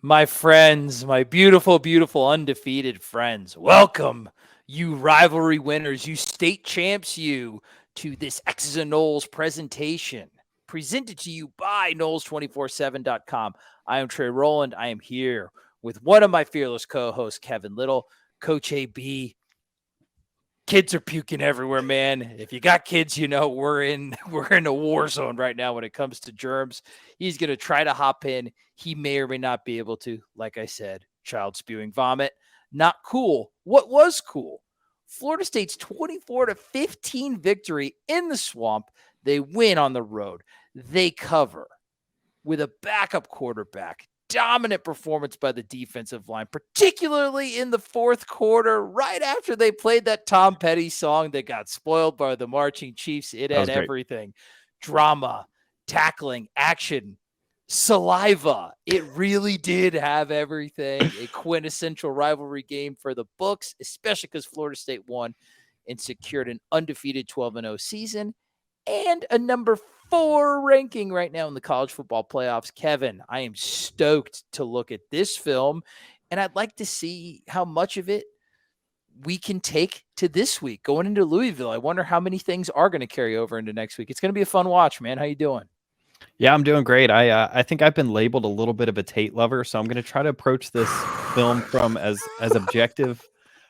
My friends, my beautiful, beautiful, undefeated friends, welcome, you rivalry winners, you state champs, to this X's and Knowles presentation presented to you by Knowles247.com. I am Trey Rowland. I am here with one of my fearless co-hosts, Kevin Little, Coach AB. Kids are puking everywhere, man. If you got kids, you know we're in a war zone right now when it comes to germs. He's going to try to hop in. He may or may not be able to. Like I said, child spewing vomit. Not cool. What was cool? Florida State's 24-15 victory in the Swamp. They win on the road. They cover with a backup quarterback. Dominant performance by the defensive line, particularly in the fourth quarter, right after they played that Tom Petty song that got spoiled by the marching Chiefs. It That was had great. everything: drama, tackling, action, saliva. It really did have everything. A quintessential rivalry game for the books, especially because Florida State won and secured an undefeated 12-0 season and a number 4 ranking right now in the college football playoffs. Kevin, I am stoked to look at this film, and I'd like to see how much of it we can take to this week going into Louisville. I wonder how many things are going to carry over into next week. It's going to be a fun watch, man. How you doing? Yeah, I'm doing great. I think I've been labeled a little bit of a Tate lover, so I'm going to try to approach this film from as objective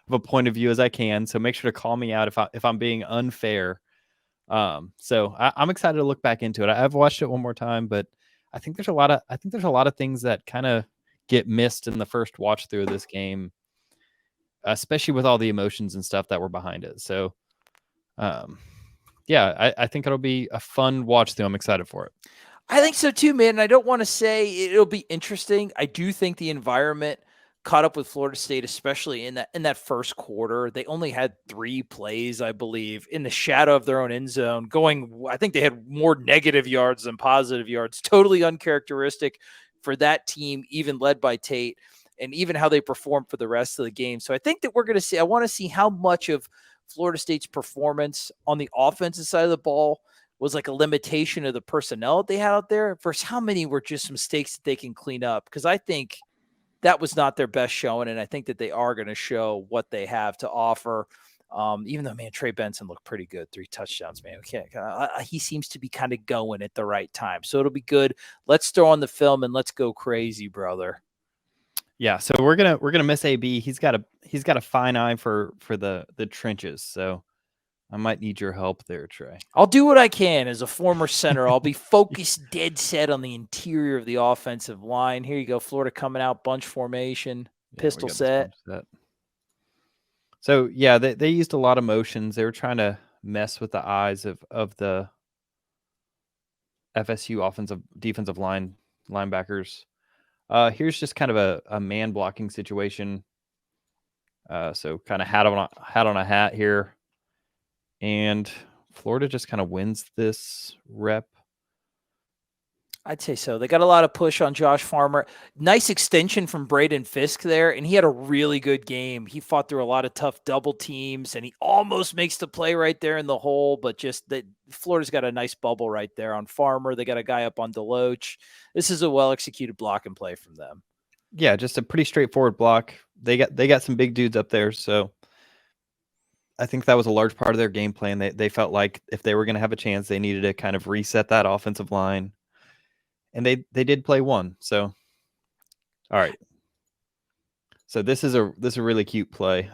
of a point of view as I can. So make sure to call me out if I'm being unfair. So I'm excited to look back into it. I've watched it one more time, but I think there's a lot of things that kind of get missed in the first watch through of this game, especially with all the emotions and stuff that were behind it. So, yeah, I think it'll be a fun watch through. I'm excited for it. I think so too, man. And I don't want to say it'll be interesting. I do think the environment caught up with Florida State, especially in that first quarter. They only had 3 plays, I believe, in the shadow of their own end zone. I think they had more negative yards than positive yards. Totally uncharacteristic for that team, even led by Tate, and even how they performed for the rest of the game. So I think that we're going to see. I want to see how much of Florida State's performance on the offensive side of the ball was like a limitation of the personnel that they had out there versus how many were just mistakes that they can clean up. Because I think that was not their best showing, and I think that they are going to show what they have to offer. Even though, man, Trey Benson looked pretty good, 3 touchdowns, man. Okay, he seems to be kind of going at the right time, so it'll be good. Let's throw on the film and let's go crazy, brother. Yeah, so we're gonna miss AB. He's got a fine eye for the trenches. So I might need your help there, Trey. I'll do what I can as a former center. I'll be focused, dead set on the interior of the offensive line. Here you go, Florida coming out, bunch formation, pistol set. So yeah, they used a lot of motions. They were trying to mess with the eyes of the FSU defensive linebackers. Here's just kind of a man blocking situation. So kind of hat on a hat here. And Florida just kind of wins this rep. I'd say so. They got a lot of push on Josh Farmer. Nice extension from Braden Fisk there, and he had a really good game. He fought through a lot of tough double teams, and he almost makes the play right there in the hole, but just that Florida's got a nice bubble right there on Farmer. They got a guy up on Deloach. This is a well-executed block and play from them. Yeah, just a pretty straightforward block. They got some big dudes up there, so I think that was a large part of their game plan. They felt like if they were going to have a chance, they needed to kind of reset that offensive line. And they did play one. So, all right. So this is a really cute play.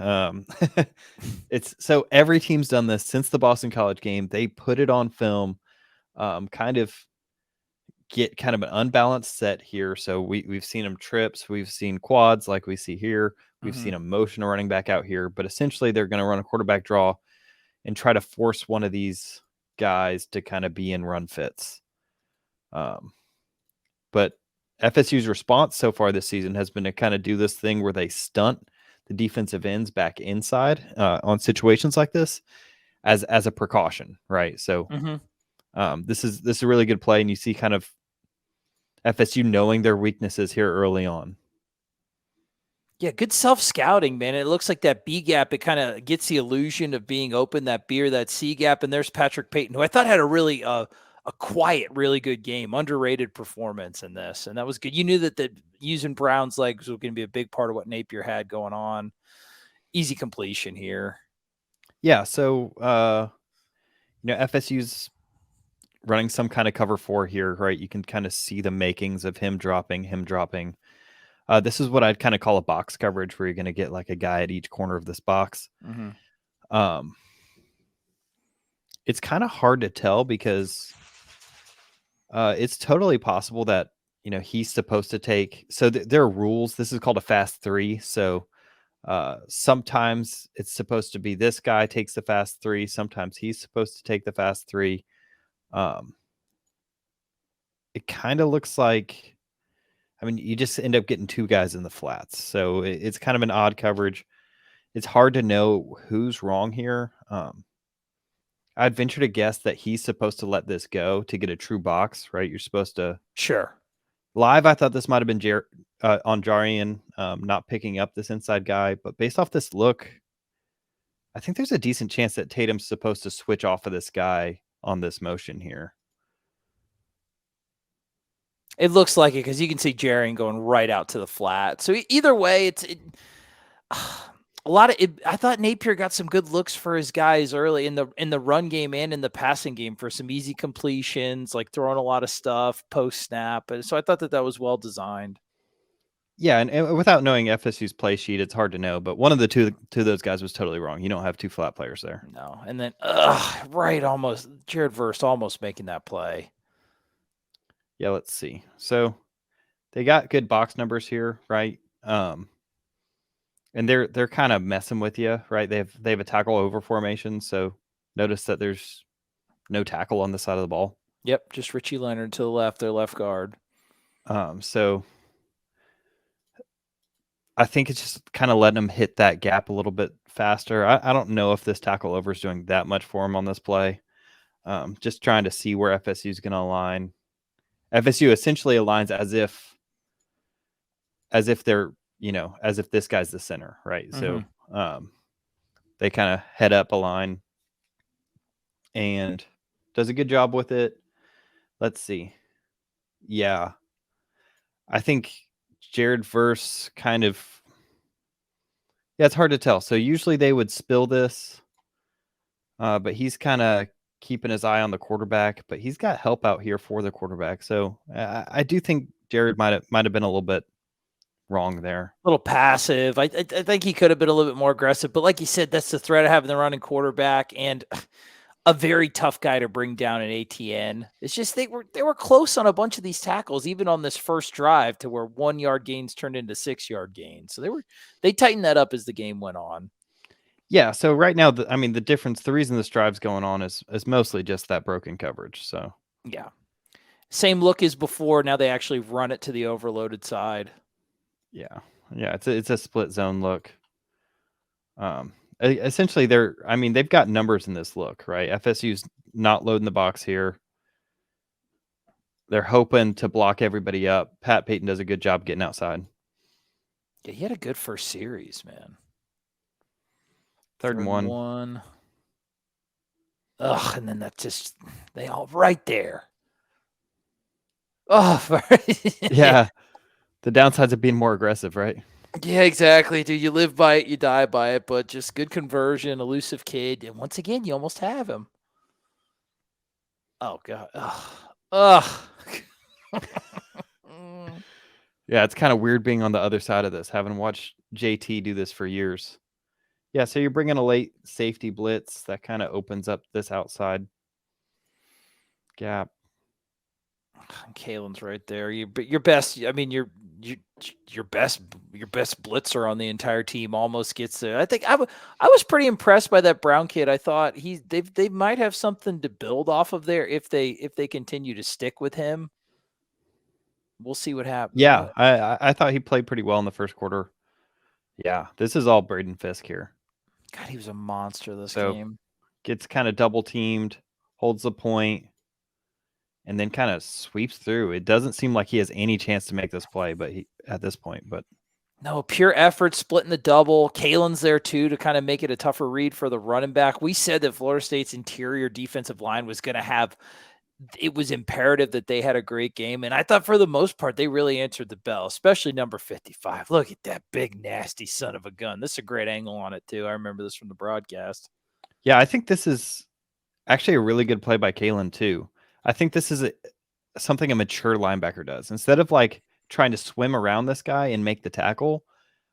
It's so every team's done this since the Boston College game. They put it on film, kind of get kind of an unbalanced set here. So we've seen them trips, we've seen quads like we see here. We've seen a motion running back out here, but essentially they're going to run a quarterback draw and try to force one of these guys to kind of be in run fits. But FSU's response so far this season has been to kind of do this thing where they stunt the defensive ends back inside on situations like this as a precaution, right? So this is a really good play, and you see kind of FSU knowing their weaknesses here early on. Yeah, good self-scouting, man. It looks like that B gap, it kind of gets the illusion of being open, that B or that C gap. And there's Patrick Payton, who I thought had a really a quiet, really good game, underrated performance in this. And that was good. You knew that using Brown's legs was going to be a big part of what Napier had going on. Easy completion here. Yeah. So, FSU's running some kind of cover 4 here, right? You can kind of see the makings of him dropping. This is what I'd kind of call a box coverage, where you're going to get like a guy at each corner of this box. Mm-hmm. It's kind of hard to tell because it's totally possible that, he's supposed to take. So there are rules. This is called a fast 3. So sometimes it's supposed to be this guy takes the fast 3. Sometimes he's supposed to take the fast 3. It kind of looks like, you just end up getting 2 guys in the flats. So it's kind of an odd coverage. It's hard to know who's wrong here. I'd venture to guess that he's supposed to let this go to get a true box, right? You're supposed to. Sure. Live, I thought this might have been on Jarian not picking up this inside guy. But based off this look, I think there's a decent chance that Tatum's supposed to switch off of this guy on this motion here. It looks like it because you can see Jarian going right out to the flat. So either way, a lot of it. I thought Napier got some good looks for his guys early in the run game and in the passing game for some easy completions, like throwing a lot of stuff post snap. And so I thought that was well designed. Yeah, and without knowing FSU's play sheet, it's hard to know. But one of the two of those guys was totally wrong. You don't have 2 flat players there. No, and then almost Jared Verse almost making that play. Yeah, let's see. So they got good box numbers here, right? And they're kind of messing with you, right? They have a tackle over formation, so notice that there's no tackle on the side of the ball. Yep, just Richie Leonard to the left, their left guard. So I think it's just kind of letting them hit that gap a little bit faster. I don't know if this tackle over is doing that much for him on this play. Just trying to see where FSU is going to align. FSU essentially aligns as if they're, as if this guy's the center, right? Mm-hmm. So they kind of head up a line and does a good job with it. Let's see. Yeah. I think Jared Verse kind of, it's hard to tell. So usually they would spill this, but he's kind of keeping his eye on the quarterback, but he's got help out here for the quarterback. So I do think Jared might have been a little bit wrong there. A little passive. I think he could have been a little bit more aggressive, but like you said, that's the threat of having the running quarterback and a very tough guy to bring down an ATN. It's just they were close on a bunch of these tackles, even on this first drive, to where 1 yard gains turned into 6 yard gains. So they tightened that up as the game went on. Yeah. So right now, the difference, the reason this drive's going on is mostly just that broken coverage. So yeah, same look as before. Now they actually run it to the overloaded side. Yeah. It's a split zone look. Essentially, they've got numbers in this look, right? FSU's not loading the box here. They're hoping to block everybody up. Pat Payton does a good job getting outside. Yeah, he had a good first series, man. Third and one. Ugh, and then they all right there. Oh, yeah. The downsides of being more aggressive, right? Yeah, exactly, dude. You live by it, you die by it, but just good conversion, elusive kid. And once again, you almost have him. Oh, God. Ugh. Yeah, it's kind of weird being on the other side of this, having watched JT do this for years. Yeah, so you're bringing a late safety blitz that kind of opens up this outside gap. Kalen's right there. Your best. I mean, your best blitzer on the entire team almost gets there. I think I was pretty impressed by that Brown kid. I thought they might have something to build off of there if they continue to stick with him. We'll see what happens. Yeah, I thought he played pretty well in the first quarter. Yeah, this is all Braden Fisk here. God, he was a monster this game. Gets kind of double teamed, holds the point, and then kind of sweeps through. It doesn't seem like he has any chance to make this play, but at this point. No, pure effort, splitting the double. Kalen's there too to kind of make it a tougher read for the running back. We said that Florida State's interior defensive line was going to have it was imperative that they had a great game. And I thought for the most part, they really answered the bell, especially number 55. Look at that big, nasty son of a gun. This is a great angle on it, too. I remember this from the broadcast. Yeah, I think this is actually a really good play by Kalen, too. I think this is something a mature linebacker does. Instead of like trying to swim around this guy and make the tackle,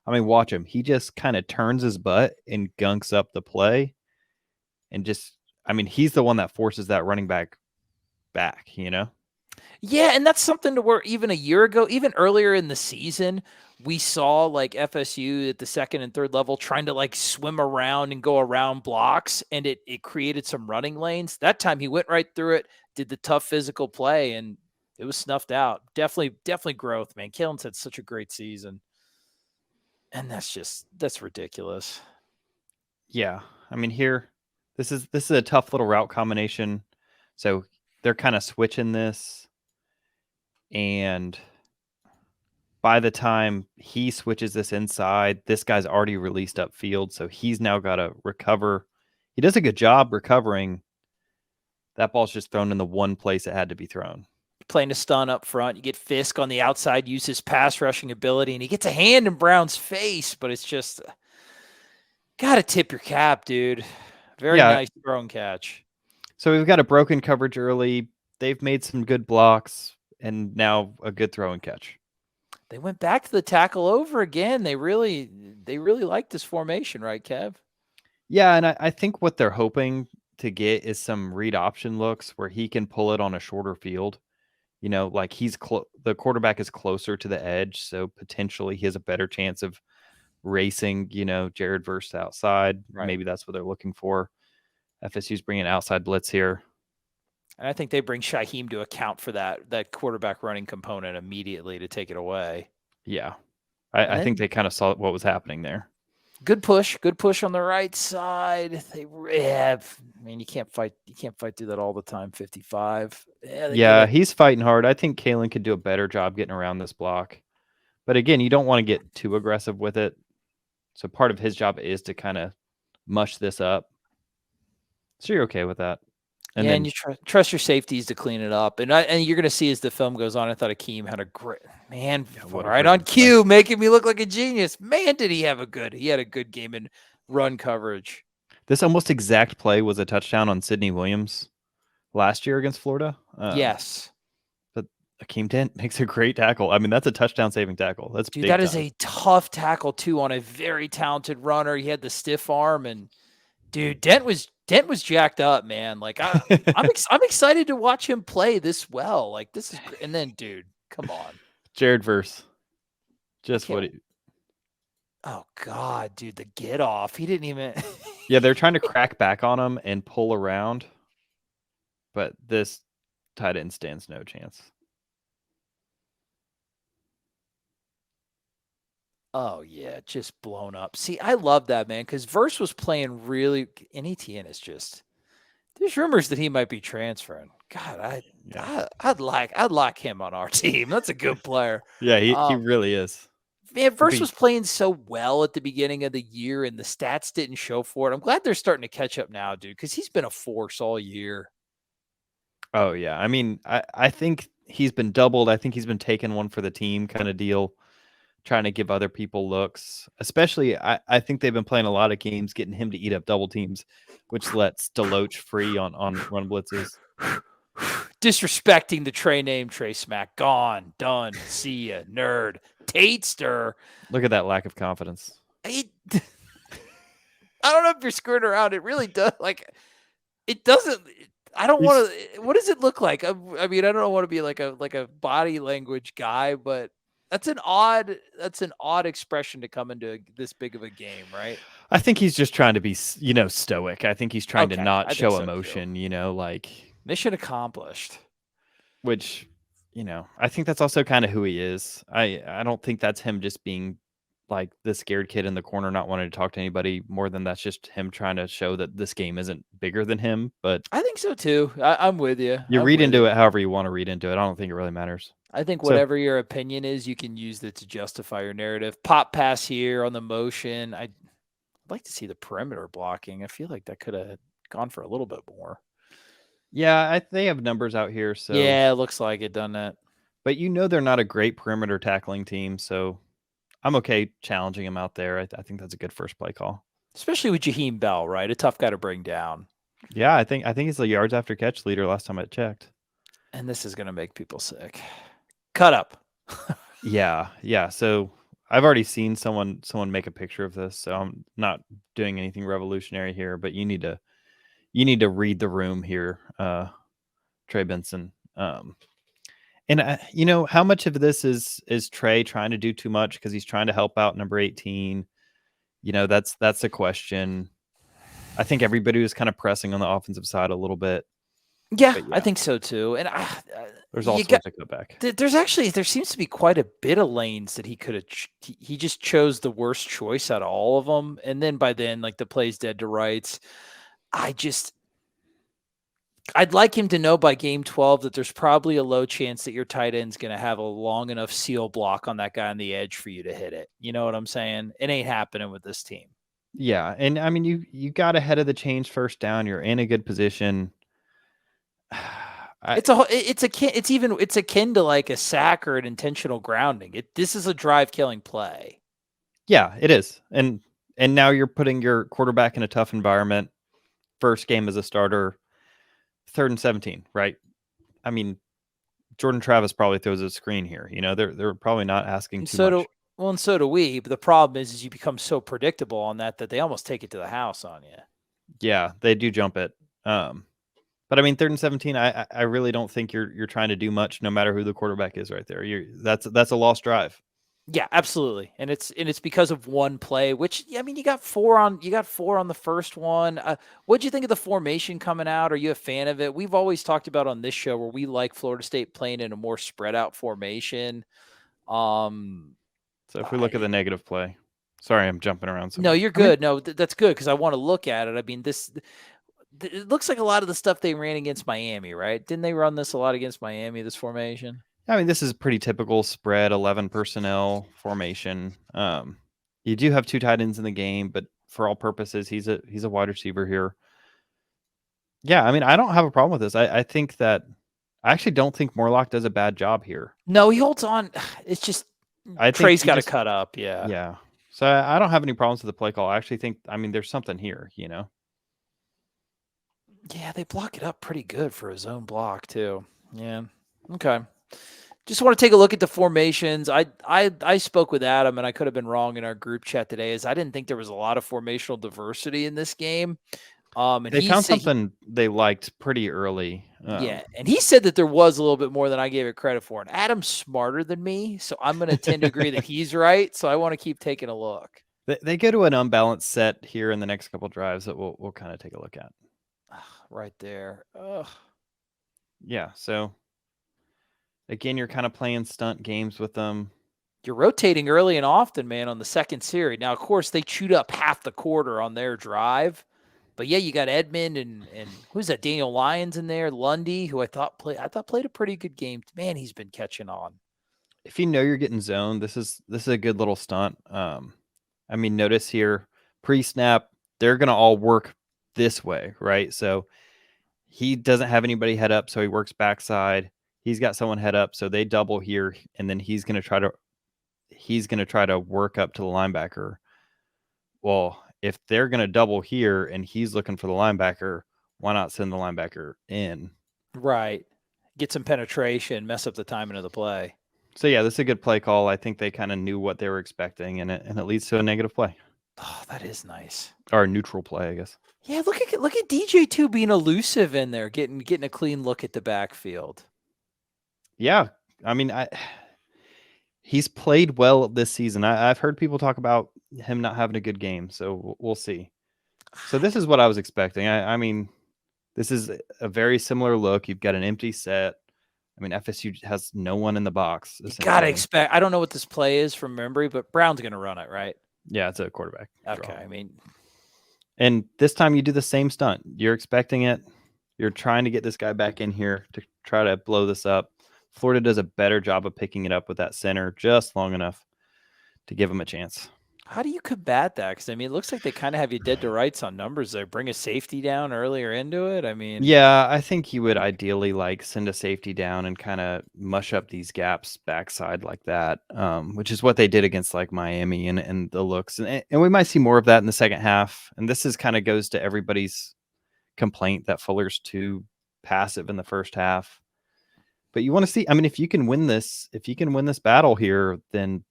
I mean, watch him. He just kind of turns his butt and gunks up the play. And just, I mean, he's the one that forces that running back, you know? Yeah, and that's something to where even a year ago, even earlier in the season, we saw like FSU at the second and third level trying to like swim around and go around blocks, and it created some running lanes. That time he went right through it, did the tough physical play, and it was snuffed out. Definitely growth, man. Kalen's had such a great season. And that's ridiculous. Yeah. I mean, here, this is a tough little route combination. So they're kind of switching this. And by the time he switches this inside, this guy's already released upfield. So he's now got to recover. He does a good job recovering. That ball's just thrown in the one place it had to be thrown. Playing a stun up front. You get Fisk on the outside, use his pass rushing ability, and he gets a hand in Brown's face, but it's just got to tip your cap, dude. Very nice throw and catch. So we've got a broken coverage early. They've made some good blocks, and now a good throw and catch. They went back to the tackle over again. They really like this formation, right, Kev? Yeah, and I think what they're hoping to get is some read option looks where he can pull it on a shorter field. You know, like the quarterback is closer to the edge, so potentially he has a better chance of racing, you know, Jared Verse outside. Right. Maybe that's what they're looking for. FSU's bringing outside blitz here. And I think they bring Shaheem to account for that quarterback running component immediately to take it away. Yeah. I think they kind of saw what was happening there. Good push on the right side. They have, I mean, you can't fight through that all the time. 55. Yeah, he's fighting hard. I think Kalen could do a better job getting around this block. But again, you don't want to get too aggressive with it. So part of his job is to kind of mush this up. So you're okay with that. And then you trust your safeties to clean it up. And you're going to see as the film goes on, I thought Akeem had a great man right on cue, making me look like a genius. Man, did he had a good game in run coverage. This almost exact play was a touchdown on Sidney Williams last year against Florida. Yes. But Akeem Dent makes a great tackle. I mean, that's a touchdown saving tackle. That's Dude, that is a tough tackle too on a very talented runner. He had the stiff arm, and dude, Dent was jacked up, man. Like I'm excited to watch him play this well. Like this is, and then dude, come on, Jared Verse, just what he. Oh God, dude, the get off. He didn't even. Yeah, they're trying to crack back on him and pull around, but this tight end stands no chance. Oh yeah, just blown up. See, I love that, man, because Verse was playing really, and ETN is just. There's rumors that he might be transferring. God, I'd like him on our team. That's a good player. Yeah, he really is. Man, Verse was playing so well at the beginning of the year, and the stats didn't show for it. I'm glad they're starting to catch up now, dude, because he's been a force all year. Oh yeah, I mean, I think he's been doubled. I think he's been taking one for the team kind of deal. Trying to give other people looks, especially I think they've been playing a lot of games getting him to eat up double teams, which lets Deloach free on run blitzes. Disrespecting the Trey name, Trey Smack. Gone, done, see ya, nerd. Tatester. Look at that lack of confidence. I don't know if you're screwing around. It really does. Like, it doesn't. I don't want to. What does it look like? I mean, I don't want to be like a body language guy, but. That's an odd expression to come into this big of a game, right? I think he's just trying to be, stoic. I think he's trying to not show emotion, like mission accomplished. Which, I think that's also kind of who he is. I don't think that's him just being like the scared kid in the corner, not wanting to talk to anybody more than that's just him trying to show that this game isn't bigger than him. But I think so too. I'm with you. You read into it however you want to read into it. I don't think it really matters. I think whatever your opinion is, you can use that to justify your narrative. Pop pass here on the motion. I'd like to see the perimeter blocking. I feel like that could have gone for a little bit more. Yeah, they have numbers out here. So Yeah, it looks like it, doesn't it? but they're not a great perimeter tackling team. So I'm okay challenging him out there. I think that's a good first play call. Especially with Jaheim Bell, right? A tough guy to bring down. Yeah, I think he's the yards after catch leader last time I checked. And this is going to make people sick. Cut up. Yeah. So I've already seen someone make a picture of this, so I'm not doing anything revolutionary here. But you need to read the room here, Trey Benson. And how much of this is Trey trying to do too much because he's trying to help out number 18? That's the question. I think everybody was kind of pressing on the offensive side a little bit. Yeah, I think so too. And there's all sorts of cutback. There seems to be quite a bit of lanes that he could have. He just chose the worst choice out of all of them. And then by then, like the play's dead to rights. I'd like him to know by game 12 that there's probably a low chance that your tight end's going to have a long enough seal block on that guy on the edge for you to hit it. You know what I'm saying? It ain't happening with this team. Yeah, and I mean you got ahead of the chains first down. You're in a good position. It's akin to like a sack or an intentional grounding. This is a drive killing play. Yeah, it is. And now you're putting your quarterback in a tough environment. First game as a starter, 3rd and 17, right? I mean, Jordan Travis probably throws a screen here. They're probably not asking too much. And so do we. But the problem is you become so predictable on that they almost take it to the house on you. Yeah, they do jump it. But I mean, 3rd and 17, I really don't think you're trying to do much, no matter who the quarterback is right there. That's a lost drive. Yeah, absolutely, and it's because of one play. Which I mean, you got four on the first one. What'd you think of the formation coming out? Are you a fan of it? We've always talked about on this show where we like Florida State playing in a more spread out formation. So if we look at the negative play, sorry, I'm jumping around. No, you're good. No, that's good because I want to look at it. I mean, it looks like a lot of the stuff they ran against Miami, right? Didn't they run this a lot against Miami, this formation? I mean, this is pretty typical spread 11 personnel formation. You do have 2 tight ends in the game, but for all purposes, he's a wide receiver here. Yeah, I mean, I don't have a problem with this. I think that I actually don't think Morlock does a bad job here. No, he holds on. It's just Trey's got to cut up. Yeah. Yeah. So I don't have any problems with the play call. I actually think, I mean, there's something here, Yeah, they block it up pretty good for his own block too. Yeah. Okay. Just want to take a look at the formations. I spoke with Adam, and I could have been wrong in our group chat today, as I didn't think there was a lot of formational diversity in this game. And they found something they liked pretty early. Yeah, and he said that there was a little bit more than I gave it credit for. And Adam's smarter than me, so I'm going to tend to agree that he's right. So I want to keep taking a look. They go to an unbalanced set here in the next couple drives that we'll kind of take a look at. Right there. Ugh. Yeah, so again, you're kind of playing stunt games with them. You're rotating early and often, man, on the second series. Now, of course, they chewed up half the quarter on their drive. But yeah, you got Edmond and who's that? Daniel Lyons in there, Lundy, who I thought played a pretty good game. Man, he's been catching on. If you know you're getting zoned, this is a good little stunt. I mean, notice here pre-snap, they're gonna all work this way, right? So he doesn't have anybody head up, so he works backside. He's got someone head up, so they double here, and then he's gonna try to work up to the linebacker. Well, if they're going to double here and he's looking for the linebacker, why not send the linebacker in? Right. Get some penetration, mess up the timing of the play. So, yeah, this is a good play call. I think they kind of knew what they were expecting, and it leads to a negative play. Oh, that is nice. Or a neutral play, I guess. Yeah, look at DJ too being elusive in there, getting a clean look at the backfield. Yeah, I mean, he's played well this season. I've heard people talk about him not having a good game, so we'll see. So this is what I was expecting. I mean, this is a very similar look. You've got an empty set. I mean, FSU has no one in the box. You gotta expect. I don't know what this play is from memory, but Brown's gonna run it, right? Yeah, it's a quarterback. Okay, draw. I mean, and this time you do the same stunt. You're expecting it. You're trying to get this guy back in here to try to blow this up. Florida does a better job of picking it up with that center just long enough to give him a chance. How do you combat that? Because, I mean, it looks like they kind of have you dead to rights on numbers there. Bring a safety down earlier into it. I mean, Yeah, I think you would ideally like send a safety down and kind of mush up these gaps backside like that, which is what they did against like Miami and the looks. And we might see more of that in the second half. And this is kind of goes to everybody's complaint that Fuller's too passive in the first half. But you want to see, I mean, if you can win this battle here, then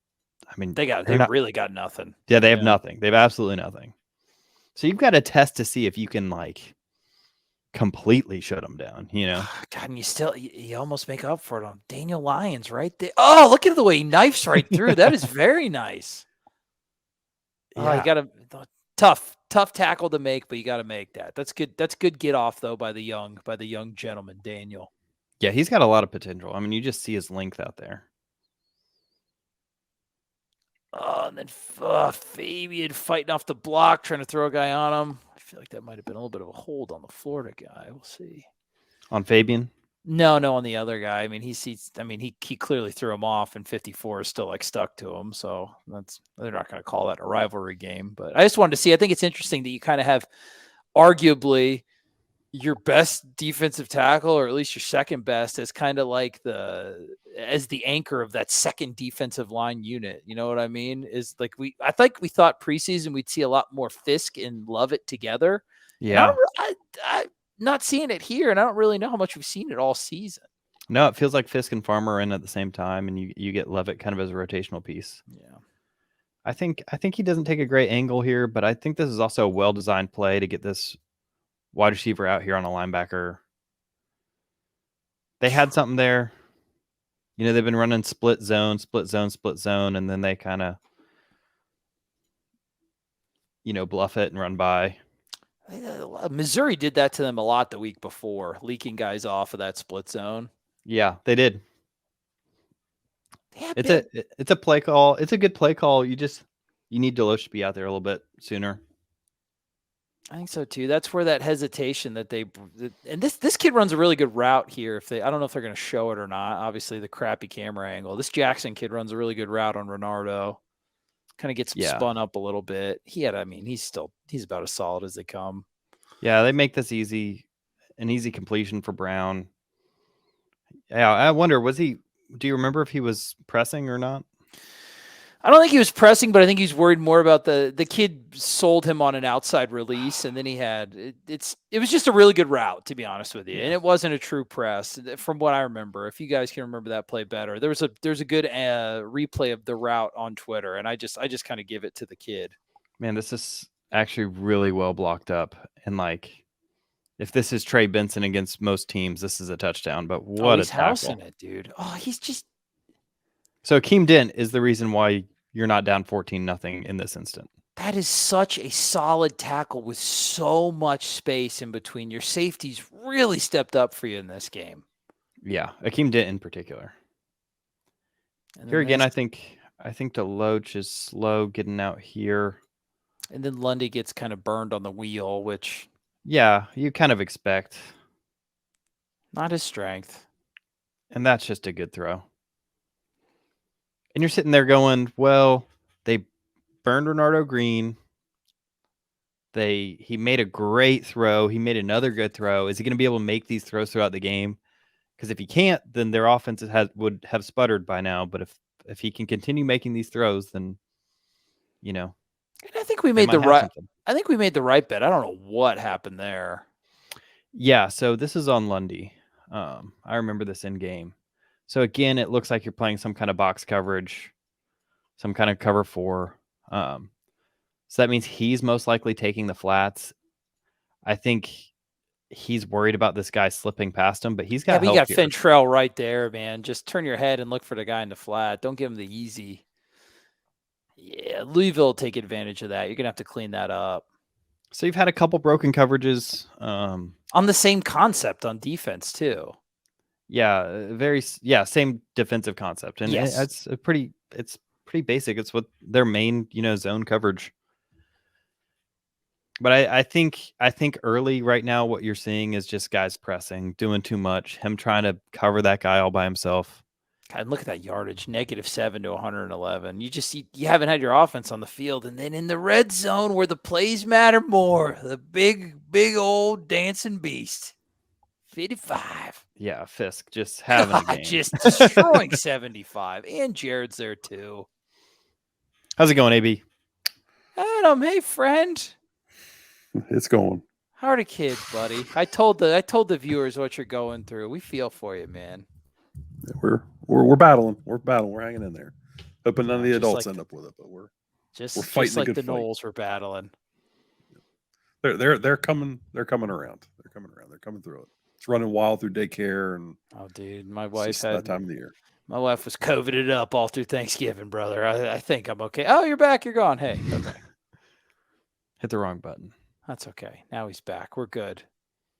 I mean, they've really got nothing. Yeah, they have nothing. They have absolutely nothing. So you've got to test to see if you can like completely shut them down, you know? God, and you almost make up for it on Daniel Lyons right there. Oh, look at the way he knifes right through. That is very nice. Oh, you got to tough tackle to make, but you got to make that. That's good. That's good get off though by the young gentleman, Daniel. Yeah, he's got a lot of potential. I mean, you just see his length out there. Oh, and then Fabian fighting off the block, trying to throw a guy on him. I feel like that might have been a little bit of a hold on the Florida guy. We'll see. On Fabian? No, on the other guy. I mean, he clearly threw him off, and 54 is still like stuck to him. So they're not going to call that a rivalry game. But I just wanted to see. I think it's interesting that you kind of have arguably your best defensive tackle, or at least your second best, as kind of like as the anchor of that second defensive line unit. You know what I mean? Is like I think we thought preseason we'd see a lot more Fisk and Lovett together. Yeah. I'm not seeing it here, and I don't really know how much we've seen it all season. No, it feels like Fisk and Farmer are in at the same time, and you get Levitt kind of as a rotational piece. Yeah. I think he doesn't take a great angle here, but I think this is also a well-designed play to get this wide receiver out here on a linebacker. They had something there. You know, they've been running split zone, and then they kind of, bluff it and run by. Missouri did that to them a lot the week before, leaking guys off of that split zone. Yeah, they did. It's a play call. It's a good play call. You need Deloach to be out there a little bit sooner. I think so too. That's where that hesitation and this kid runs a really good route here. I don't know if they're going to show it or not. Obviously, the crappy camera angle. This Jackson kid runs a really good route on Renardo. Kind of gets him spun up a little bit. He's about as solid as they come. Yeah, they make this an easy completion for Brown. Yeah, I wonder, do you remember if he was pressing or not? I don't think he was pressing, but I think he's worried more about the kid sold him on an outside release, and then he had it was just a really good route, to be honest with you, and it wasn't a true press from what I remember. If you guys can remember that play better, there's a good replay of the route on Twitter, and I just kind of give it to the kid. Man, this is actually really well blocked up, and like if this is Trey Benson against most teams, this is a touchdown. But what a tackle! Housing it, dude. Oh, he's just. So Keem Dent is the reason why you're not down 14-0 in this instant. That is such a solid tackle with so much space in between. Your safeties really stepped up for you in this game. Yeah, Akeem Dent in particular. Here again, I think Deloach is slow getting out here. And then Lundy gets kind of burned on the wheel, which... Yeah, you kind of expect. Not his strength. And that's just a good throw. And you're sitting there going, well, they burned Renardo Green. He made a great throw. He made another good throw. Is he going to be able to make these throws throughout the game? Because if he can't, then their offense would have sputtered by now. But if he can continue making these throws, then, And I think we made the right. I think we made the right bet. I don't know what happened there. Yeah, so this is on Lundy. I remember this in game. So again, it looks like you're playing some kind of box coverage, some kind of cover 4. So that means he's most likely taking the flats. I think he's worried about this guy slipping past him, but he's got. Yeah, but you got Fentrell right there, man. Just turn your head and look for the guy in the flat. Don't give him the easy. Yeah, Louisville will take advantage of that. You're gonna have to clean that up. So you've had a couple broken coverages on the same concept on defense too. Yeah, same defensive concept, and it's pretty basic. It's what their main zone coverage. But I think early right now what you're seeing is just guys pressing, doing too much, him trying to cover that guy all by himself. God, look at that yardage, -7 to 111. You haven't had your offense on the field, and then in the red zone where the plays matter more, the big old dancing beast, 55. Yeah, Fisk just having a game. Just destroying 75, and Jared's there too. How's it going, AB? Adam, hey friend. It's going. How are the kids, buddy? I told the viewers what you're going through. We feel for you, man. Yeah, we're battling. We're hanging in there. Hoping none of the Just adults like end up with it, but we're Just fighting a like good the fight. Knowles were battling. They're coming around. They're coming around. They're coming through it. It's running wild through daycare, and Oh, dude, my it's wife just had that time of the year. my wife was COVIDed up all through Thanksgiving, brother. I think I'm okay. Oh, you're back. You're gone. Hey, okay. Hit the wrong button. That's okay. Now he's back. We're good.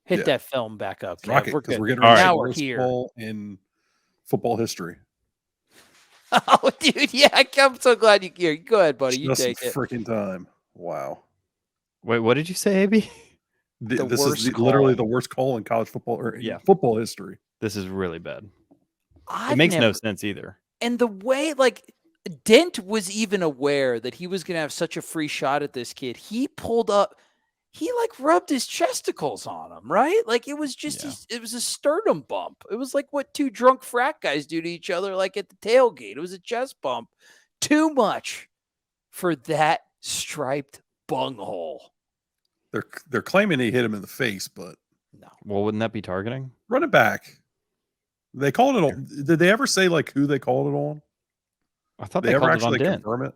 Hit Yeah. that film back up. Rock Kev. it, We're because good. we're getting All ready right. Now to we're worst here. ball in football history. Oh, dude, yeah. I'm so glad you're here. Go ahead, buddy. You Just take it. freaking time. Wow. Wait, what did you say, AB? The This worst is literally call. the worst call in college football or in Yeah. football history. This is really bad. I've It makes no never- sense either. And the way, like, Dent was even aware that he was going to have such a free shot at this kid. He pulled up. He like rubbed his chesticles on him, right? Like it was just, Yeah. it was a sternum bump. It was like what two drunk frat guys do to each other, like at the tailgate. It was a chest bump. Too much for that striped bunghole. They're claiming he hit him in the face, but No. Well, wouldn't that be targeting? run it back. They called it on. Did they ever say like who they called it on? I thought They they ever called it on actually Dent. confirm it?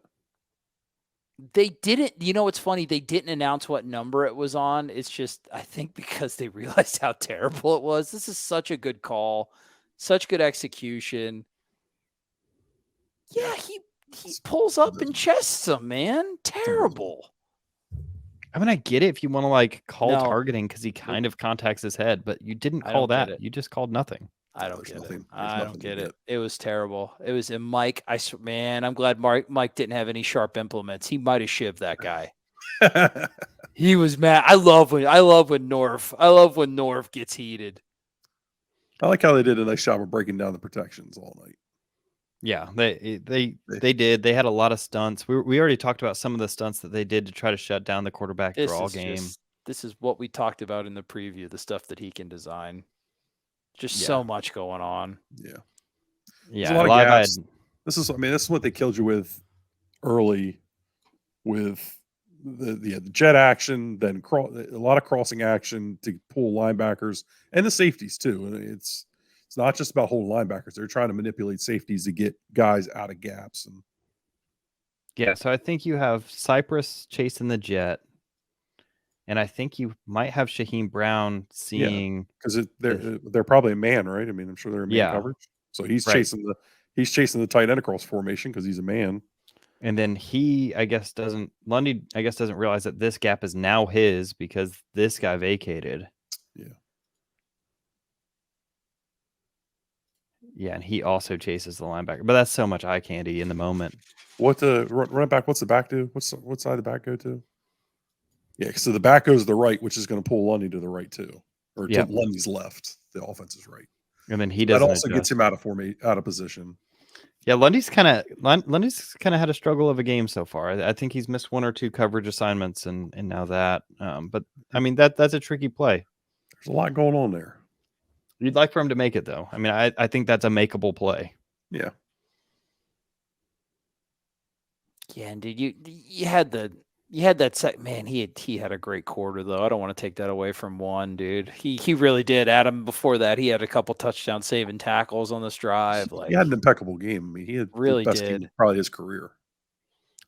They didn't, you know what's funny? They didn't announce what number it was on. It's just, I think because they realized how terrible it was. This is such a good call, such good execution. Yeah, he pulls up and chests him, man. Terrible. I mean, I get it if you want to like call No. targeting because he kind of contacts his head, but you didn't I call don't get that. it. You just called nothing. I don't There's get it. nothing- there's I don't nothing to get get. it. It was terrible. It was in Mike. Man, I'm glad Mike didn't have any sharp implements. He might have shivved that guy. He was mad. I love when Norv gets heated. I like how they did a nice job of breaking down the protections all night. Yeah, they did. They had a lot of stunts. We already talked about some of the stunts that they did to try to shut down the quarterback draw game. This is what we talked about in the preview, the stuff that he can design. Just Yeah. so much going on. Yeah. Yeah, a lot of live gaps. ad- This is what they killed you with early with the jet action, then a lot of crossing action to pull linebackers and the safeties too. And it's not just about holding linebackers. They're trying to manipulate safeties to get guys out of gaps. And Yeah, so I think you have Cypress chasing the jet, and I think you might have Shaheem Brown seeing. because they're probably a man, right? I mean, I'm sure they're in man Yeah. coverage. So he's Right. chasing the tight end across formation because he's a man. And then Lundy doesn't realize that this gap is now his because this guy vacated. Yeah. Yeah, and he also chases the linebacker. But that's so much eye candy in the moment. What the run it back? What's the back do? What side the back go to? Yeah, so the back goes to the right, which is going to pull Lundy to the right too, or Yep. to Lundy's left. The offense is right. And then he That doesn't also gets adjust. him out of position. Yeah, Lundy's kind of had a struggle of a game so far. I think he's missed one or two coverage assignments and now that. But I mean that's a tricky play. There's a lot going on there. You'd like for him to make it though. I mean, I think that's a makeable play. Yeah. Yeah, and dude, you had that set. Man, he had a great quarter though. I don't want to take that away from one, dude. He really did. Adam, before that, he had a couple touchdown saving tackles on this drive. Like He had an impeccable game. I mean, he had Really the best did. game of probably his career.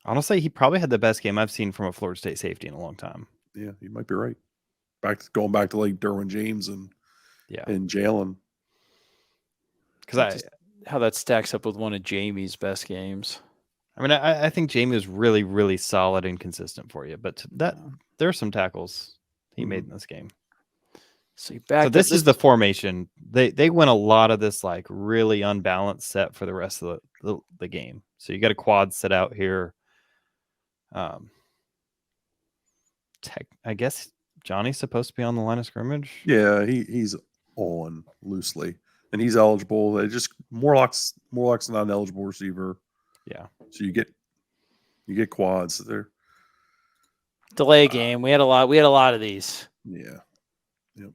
Honestly, he probably had the best game I've seen from a Florida State safety in a long time. Yeah, you might be right. Going back to like Derwin James and Yeah, Jalen. because how that stacks up with one of Jamie's best games. I think Jamie was really, really solid and consistent for you. But there are some tackles he made in this game. So So this is the formation. They win a lot of this like really unbalanced set for the rest of the game. So you got a quad set out here. I guess Johnny's supposed to be on the line of scrimmage. Yeah, he's on loosely. and he's eligible. They just Morlock's not an eligible receiver. Yeah. So you get quads there. Delay game. We had a lot of these. Yeah. Yep.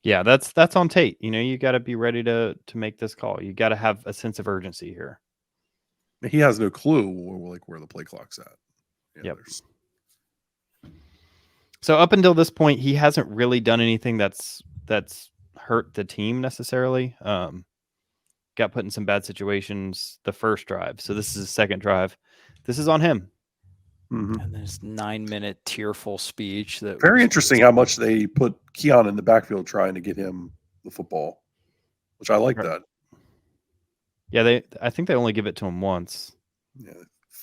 Yeah, that's on Tate. You know, you got to be ready to make this call. You got to have a sense of urgency here. He has no clue where the play clock's at. Yep. So up until this point, he hasn't really done anything that's hurt the team necessarily. Got put in some bad situations the first drive. So this is his second drive. This is on him. Mm-hmm. And this 9-minute tearful speech that very interesting how much they put Keon in the backfield trying to get him the football, which I like that. Yeah, I think they only give it to him once. Yeah,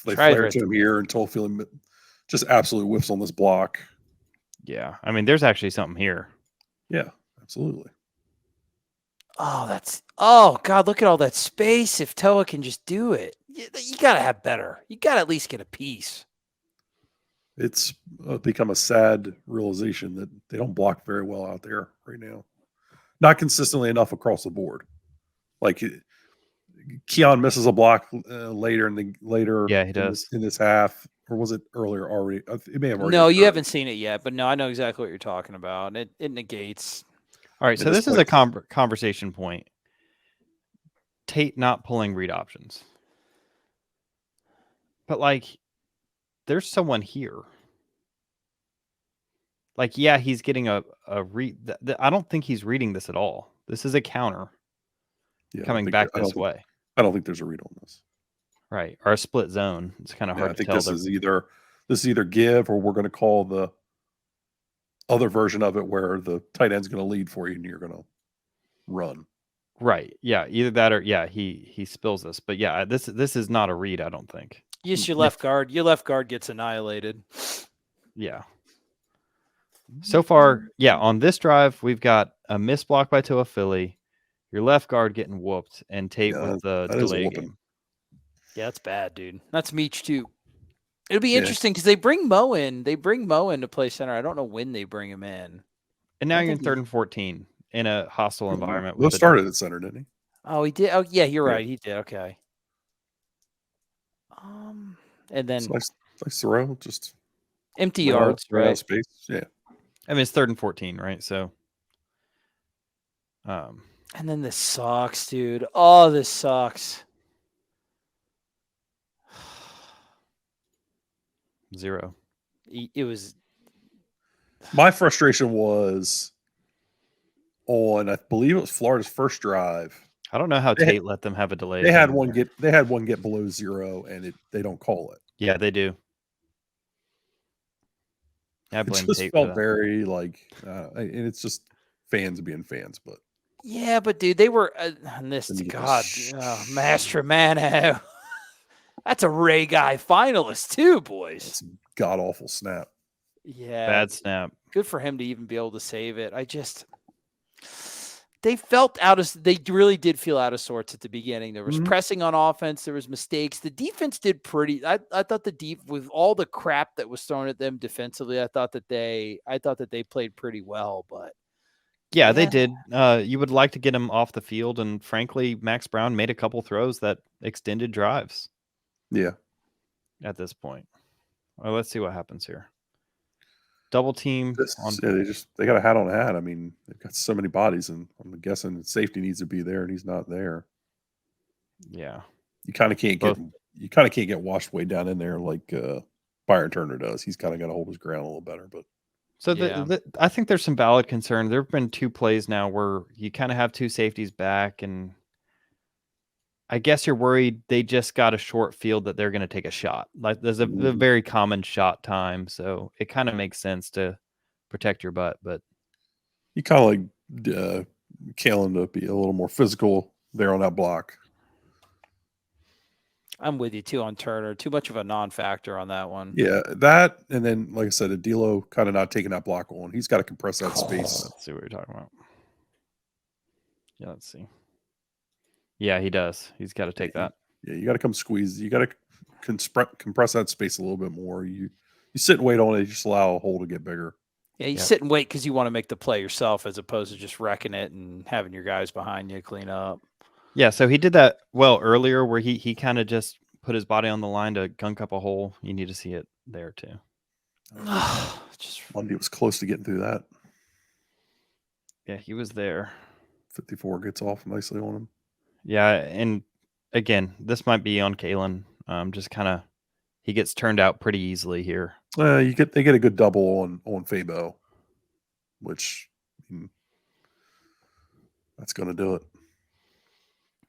they flare it to him here until feeling just absolute whiffs on this block. Yeah, I mean, there's actually something here. Yeah, absolutely. Oh God, look at all that space. If Toa can just do it, you got to have better. You got to at least get a piece. It's become a sad realization that they don't block very well out there right now. Not consistently enough across the board. Like Keon misses a block later. Yeah, he does in this half, or was it earlier already? It may have already. No, you haven't seen it yet, but no, I know exactly what you're talking about. It negates. All right, so this is a conversation point. Tate not pulling read options, but like, there's someone here. Like, yeah, he's getting a read. I don't think he's reading this at all. This is a counter coming back this way. I don't think there's a read on this. Right, or a split zone. It's kind of hard to tell. This is either give, or we're going to call the other version of it where the tight end's going to lead for you and you're going to run. Right. Yeah. Either that or he spills this. But yeah, this is not a read, I don't think. Yes, your left guard. Your left guard gets annihilated. Yeah. So far, yeah, on this drive, we've got a missed block by Toa Philly, your left guard getting whooped, and Tate with the delay game. Yeah, that's bad, dude. That's Meach too. It'll be interesting because they bring Mo in. They bring Mo in to play center. I don't know when they bring him in. And now you're in 3rd and 14 in a hostile environment. Will started at center, didn't he? Oh, he did. Oh, yeah, you're right. He did. Okay. And then nice throw, just empty yards, right? Space. Yeah. I mean, it's 3rd and 14, right? So, and then this sucks, dude. Oh, this sucks. 0. It was. My frustration was on, I believe it was Florida's first drive. I don't know how Tate let them have a delay. They had one get below 0, and they don't call it. Yeah, they do. I blame it just Tate felt for that. very like, and it's just fans being fans, but yeah, but dude, they were Master Mano. That's a Ray Guy finalist too, boys. That's a god awful snap. Yeah, bad snap. Good for him to even be able to save it. They really did feel out of sorts at the beginning. There was pressing on offense. There was mistakes. The defense did pretty. I thought with all the crap that was thrown at them defensively, I thought that they played pretty well. But yeah, they did. You would like to get them off the field, and frankly, Max Brown made a couple throws that extended drives. Yeah. At this point, well, let's see what happens here. Double team. They got a hat on a hat. I mean, they've got so many bodies, and I'm guessing safety needs to be there, and he's not there. Yeah, you kind of can't get washed way down in there like Byron Turner does. He's kind of got to hold his ground a little better. But so I think there's some valid concern. There have been 2 plays now where you kind of have 2 safeties back, and I guess you're worried they just got a short field that they're going to take a shot. Like there's a very common shot time, so it kind of makes sense to protect your butt. But you kind of like Kalen to be a little more physical there on that block. I'm with you too on Turner. Too much of a non-factor on that one. Yeah, that, and then like I said, Adilo kind of not taking that block on. He's got to compress that space. Let's see what you're talking about. Yeah, let's see. Yeah, he does. He's got to take that. Yeah, you got to come squeeze. You got to compress that space a little bit more. You sit and wait on it. You just allow a hole to get bigger. Yeah, you sit and wait because you want to make the play yourself as opposed to just wrecking it and having your guys behind you clean up. Yeah, so he did that well earlier where he kind of just put his body on the line to gunk up a hole. You need to see it there too. Monday was close to getting through that. Yeah, he was there. 54 gets off nicely on him. Yeah, and again, this might be on Kalen. Just kind of he gets turned out pretty easily here. They get a good double on Fabo, which that's going to do it.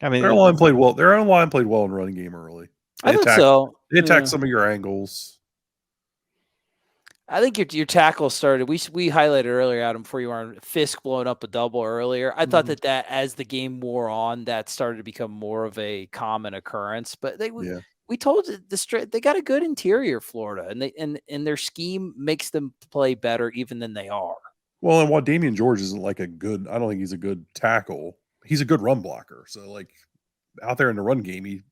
I mean, their line played well. Their own line played well in running game early. I thought so. They attacked some of your angles. I think your tackle started. We highlighted earlier, Adam, before you were on Fisk blowing up a double earlier. I thought that as the game wore on, that started to become more of a common occurrence. But we told you they got a good interior, Florida, and their scheme makes them play better even than they are. Well, and while Damian George isn't like I don't think he's a good tackle. He's a good run blocker. So like out there in the run game, he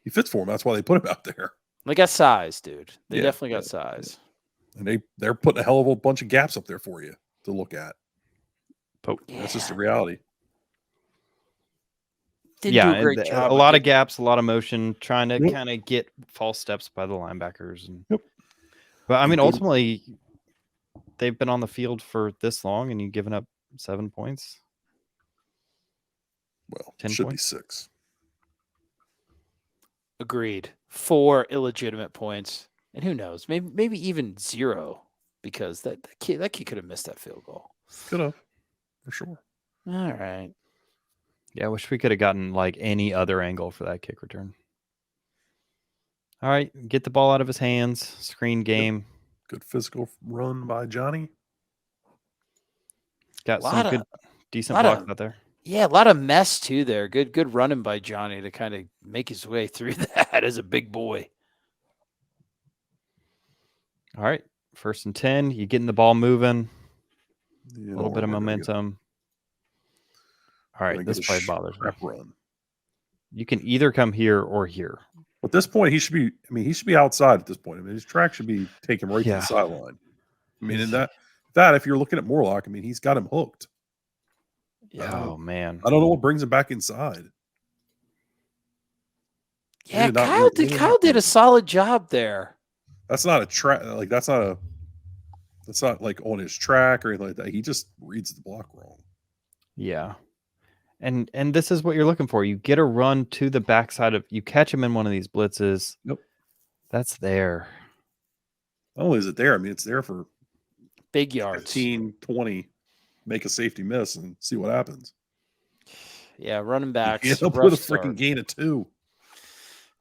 fits for him. That's why they put him out there. They got size, dude. They definitely got size. And they're putting a hell of a bunch of gaps up there for you to look at. But that's just the reality. Didn't do a great job. A lot of gaps, a lot of motion, trying to kind of get false steps by the linebackers. But I mean, ultimately, they've been on the field for this long, and you've given up 7 points. Well, 10 should be 6. Agreed. 4 illegitimate points. And who knows? Maybe even 0 because that kid could have missed that field goal. Could have, for sure. All right. Yeah, I wish we could have gotten like any other angle for that kick return. All right, get the ball out of his hands. Screen game. Good physical run by Johnny. Got some good, decent blocks out there. Yeah, a lot of mess too there. Good running by Johnny to kind of make his way through that as a big boy. All right, 1st and 10. You getting the ball moving. A little bit of momentum. All right, this play bothers me. Run. You can either come here or here. At this point, he should be outside at this point. I mean, his track should be taking right to the sideline. I mean, in that if you're looking at Morlock, I mean, he's got him hooked. Oh man, I don't know what brings him back inside. Yeah, Kyle did a solid job there. That's not a track. Like that's not like on his track or anything like that. He just reads the block wrong. Yeah. And this is what you're looking for. You get a run to the backside of you catch him in one of these blitzes. Yep. That's there. Not only is it there, I mean, it's there for big yards. 15, 20, make a safety miss and see what happens. Yeah, running backs. You end up with a freaking gain of 2.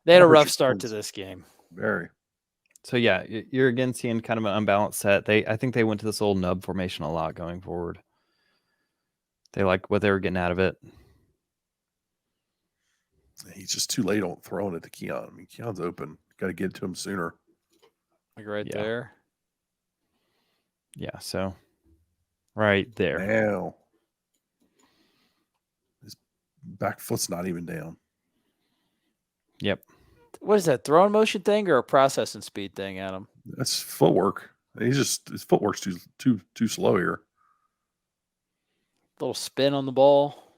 They had a rough start to this game. Very. So yeah, you're again seeing kind of an unbalanced set. I think they went to this old nub formation a lot going forward. They like what they were getting out of it. He's just too late on throwing it to Keon. I mean, Keon's open. Got to get to him sooner. Like right there. Yeah, so right there. Now. His back foot's not even down. Yep. What is that, throwing motion thing or a processing speed thing, Adam? That's footwork. His footwork's too slow here. Little spin on the ball.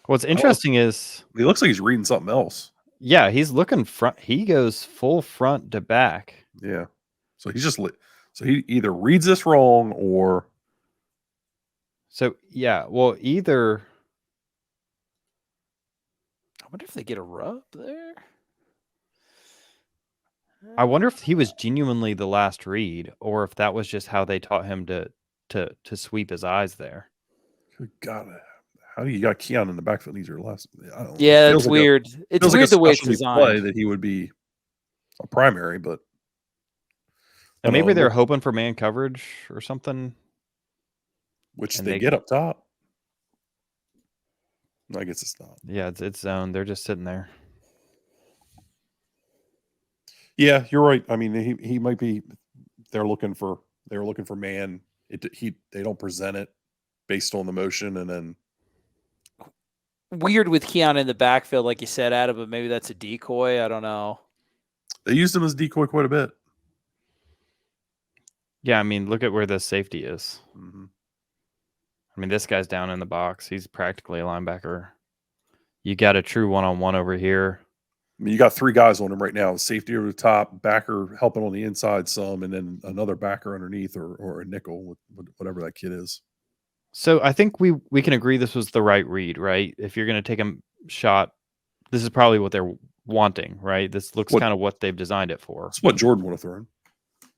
What's interesting is he looks like he's reading something else. Yeah, he's looking front. He goes full front to back. Yeah. So he either reads this wrong or. So yeah, well, either. I wonder if they get a rub there. I wonder if he was genuinely the last read, or if that was just how they taught him to sweep his eyes there. Good God, how do you got Keon in the backfield? These are last. I don't know. Yeah, it's weird. It's weird the way it's designed. Play that he would be a primary, but and maybe they're hoping for man coverage or something, which they get up top. I guess it's not. Yeah, it's zone. They're just sitting there. Yeah, you're right. I mean, he might be. They're looking for man. They don't present it based on the motion, and then weird with Keon in the backfield, like you said, Adam. But maybe that's a decoy. I don't know. They used him as a decoy quite a bit. Yeah, I mean, look at where the safety is. Mm-hmm. I mean, this guy's down in the box. He's practically a linebacker. You got a true one-on-one over here. I mean, you got 3 guys on him right now: safety over the top, backer helping on the inside some, and then another backer underneath, or a nickel, whatever that kid is. So I think we can agree this was the right read, right? If you're going to take a shot, this is probably what they're wanting, right? This looks kind of what they've designed it for. It's what Jordan would have thrown.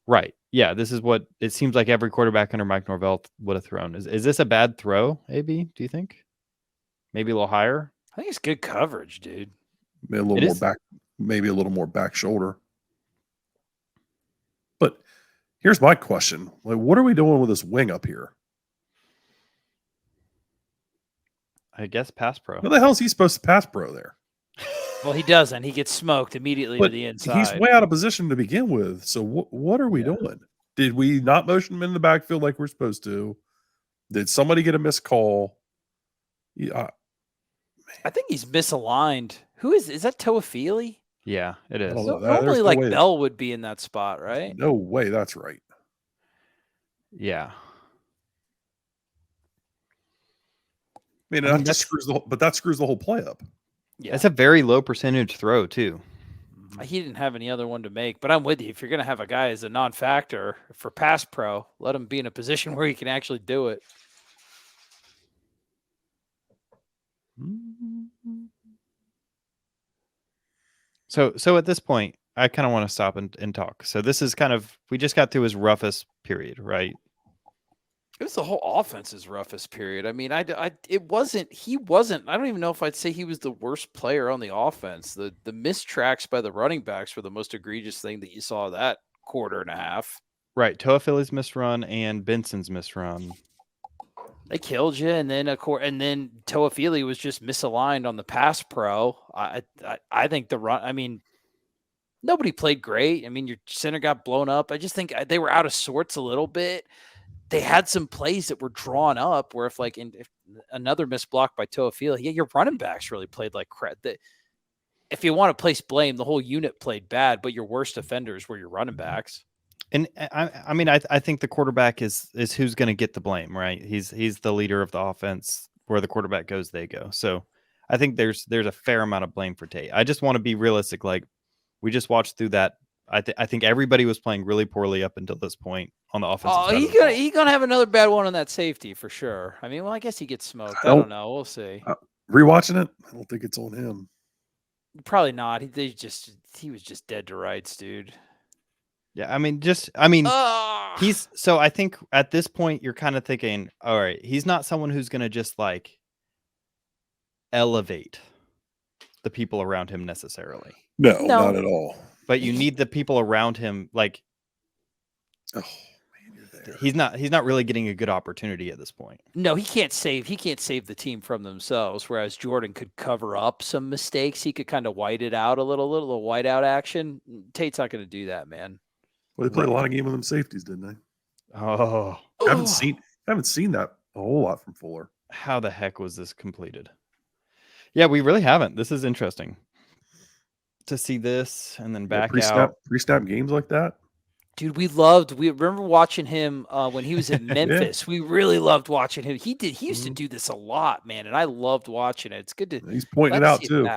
Right. Yeah, this is what it seems like every quarterback under Mike Norvell would have thrown. Is this a bad throw, AB, do you think? Maybe a little higher? I think it's good coverage, dude. Maybe a little more back, maybe a little more back shoulder. But here's my question. Like, what are we doing with this wing up here? I guess pass pro. What the hell is he supposed to pass pro there? Well, he doesn't. He gets smoked immediately to the inside. He's way out of position to begin with. So what are we doing? Did we not motion him in the backfield like we're supposed to? Did somebody get a missed call? Yeah, I think he's misaligned. Who is that? Toafili? Yeah, it is. Normally, like Bell would be in that spot, right? No way, that's right. Yeah. I mean, that screws the whole play up. Yeah, that's a very low percentage throw too. He didn't have any other one to make, but I'm with you. If you're going to have a guy as a non-factor for pass pro, let him be in a position where he can actually do it. So at this point, I kind of want to stop and talk. So this is kind of, we just got through his roughest period, right? It was the whole offense's roughest period. I mean, he wasn't, I don't even know if I'd say he was the worst player on the offense. The missed tracks by the running backs were the most egregious thing that you saw that quarter and a half. Right. Toafili's missed run and Benson's missed run. They killed you, and then Toafili was just misaligned on the pass pro. I think the run. I mean, nobody played great. I mean, your center got blown up. I just think they were out of sorts a little bit. They had some plays that were drawn up where if another missed block by Toafili, your running backs really played like crap. If you want to place blame, the whole unit played bad, but your worst offenders were your running backs. And I mean, I think the quarterback is who's going to get the blame, right? He's the leader of the offense. Where the quarterback goes, they go. So I think there's a fair amount of blame for Tate. I just want to be realistic. Like we just watched through that. I think everybody was playing really poorly up until this point on the offensive side. He's gonna have another bad one on that safety for sure. I mean, well, I guess he gets smoked. I don't know. We'll see. Rewatching it, I don't think it's on him. Probably not. He was just dead to rights, dude. Yeah, I mean, he's so I think at this point you're kind of thinking, all right, he's not someone who's going to just like elevate the people around him necessarily. No, not at all. But you need the people around him. Like, he's not really getting a good opportunity at this point. No, he can't save the team from themselves. Whereas Jordan could cover up some mistakes. He could kind of white it out a little whiteout action. Tate's not going to do that, man. Well, they played a lot of game with them safeties, didn't they? Oh, I haven't seen that a whole lot from Fuller. How the heck was this completed? Yeah, we really haven't. This is interesting to see this and then back out. Pre-snap games like that. Dude, we remember watching him when he was in Memphis. We really loved watching him. He used to do this a lot, man, and I loved watching it. It's good to. He's pointing it out too.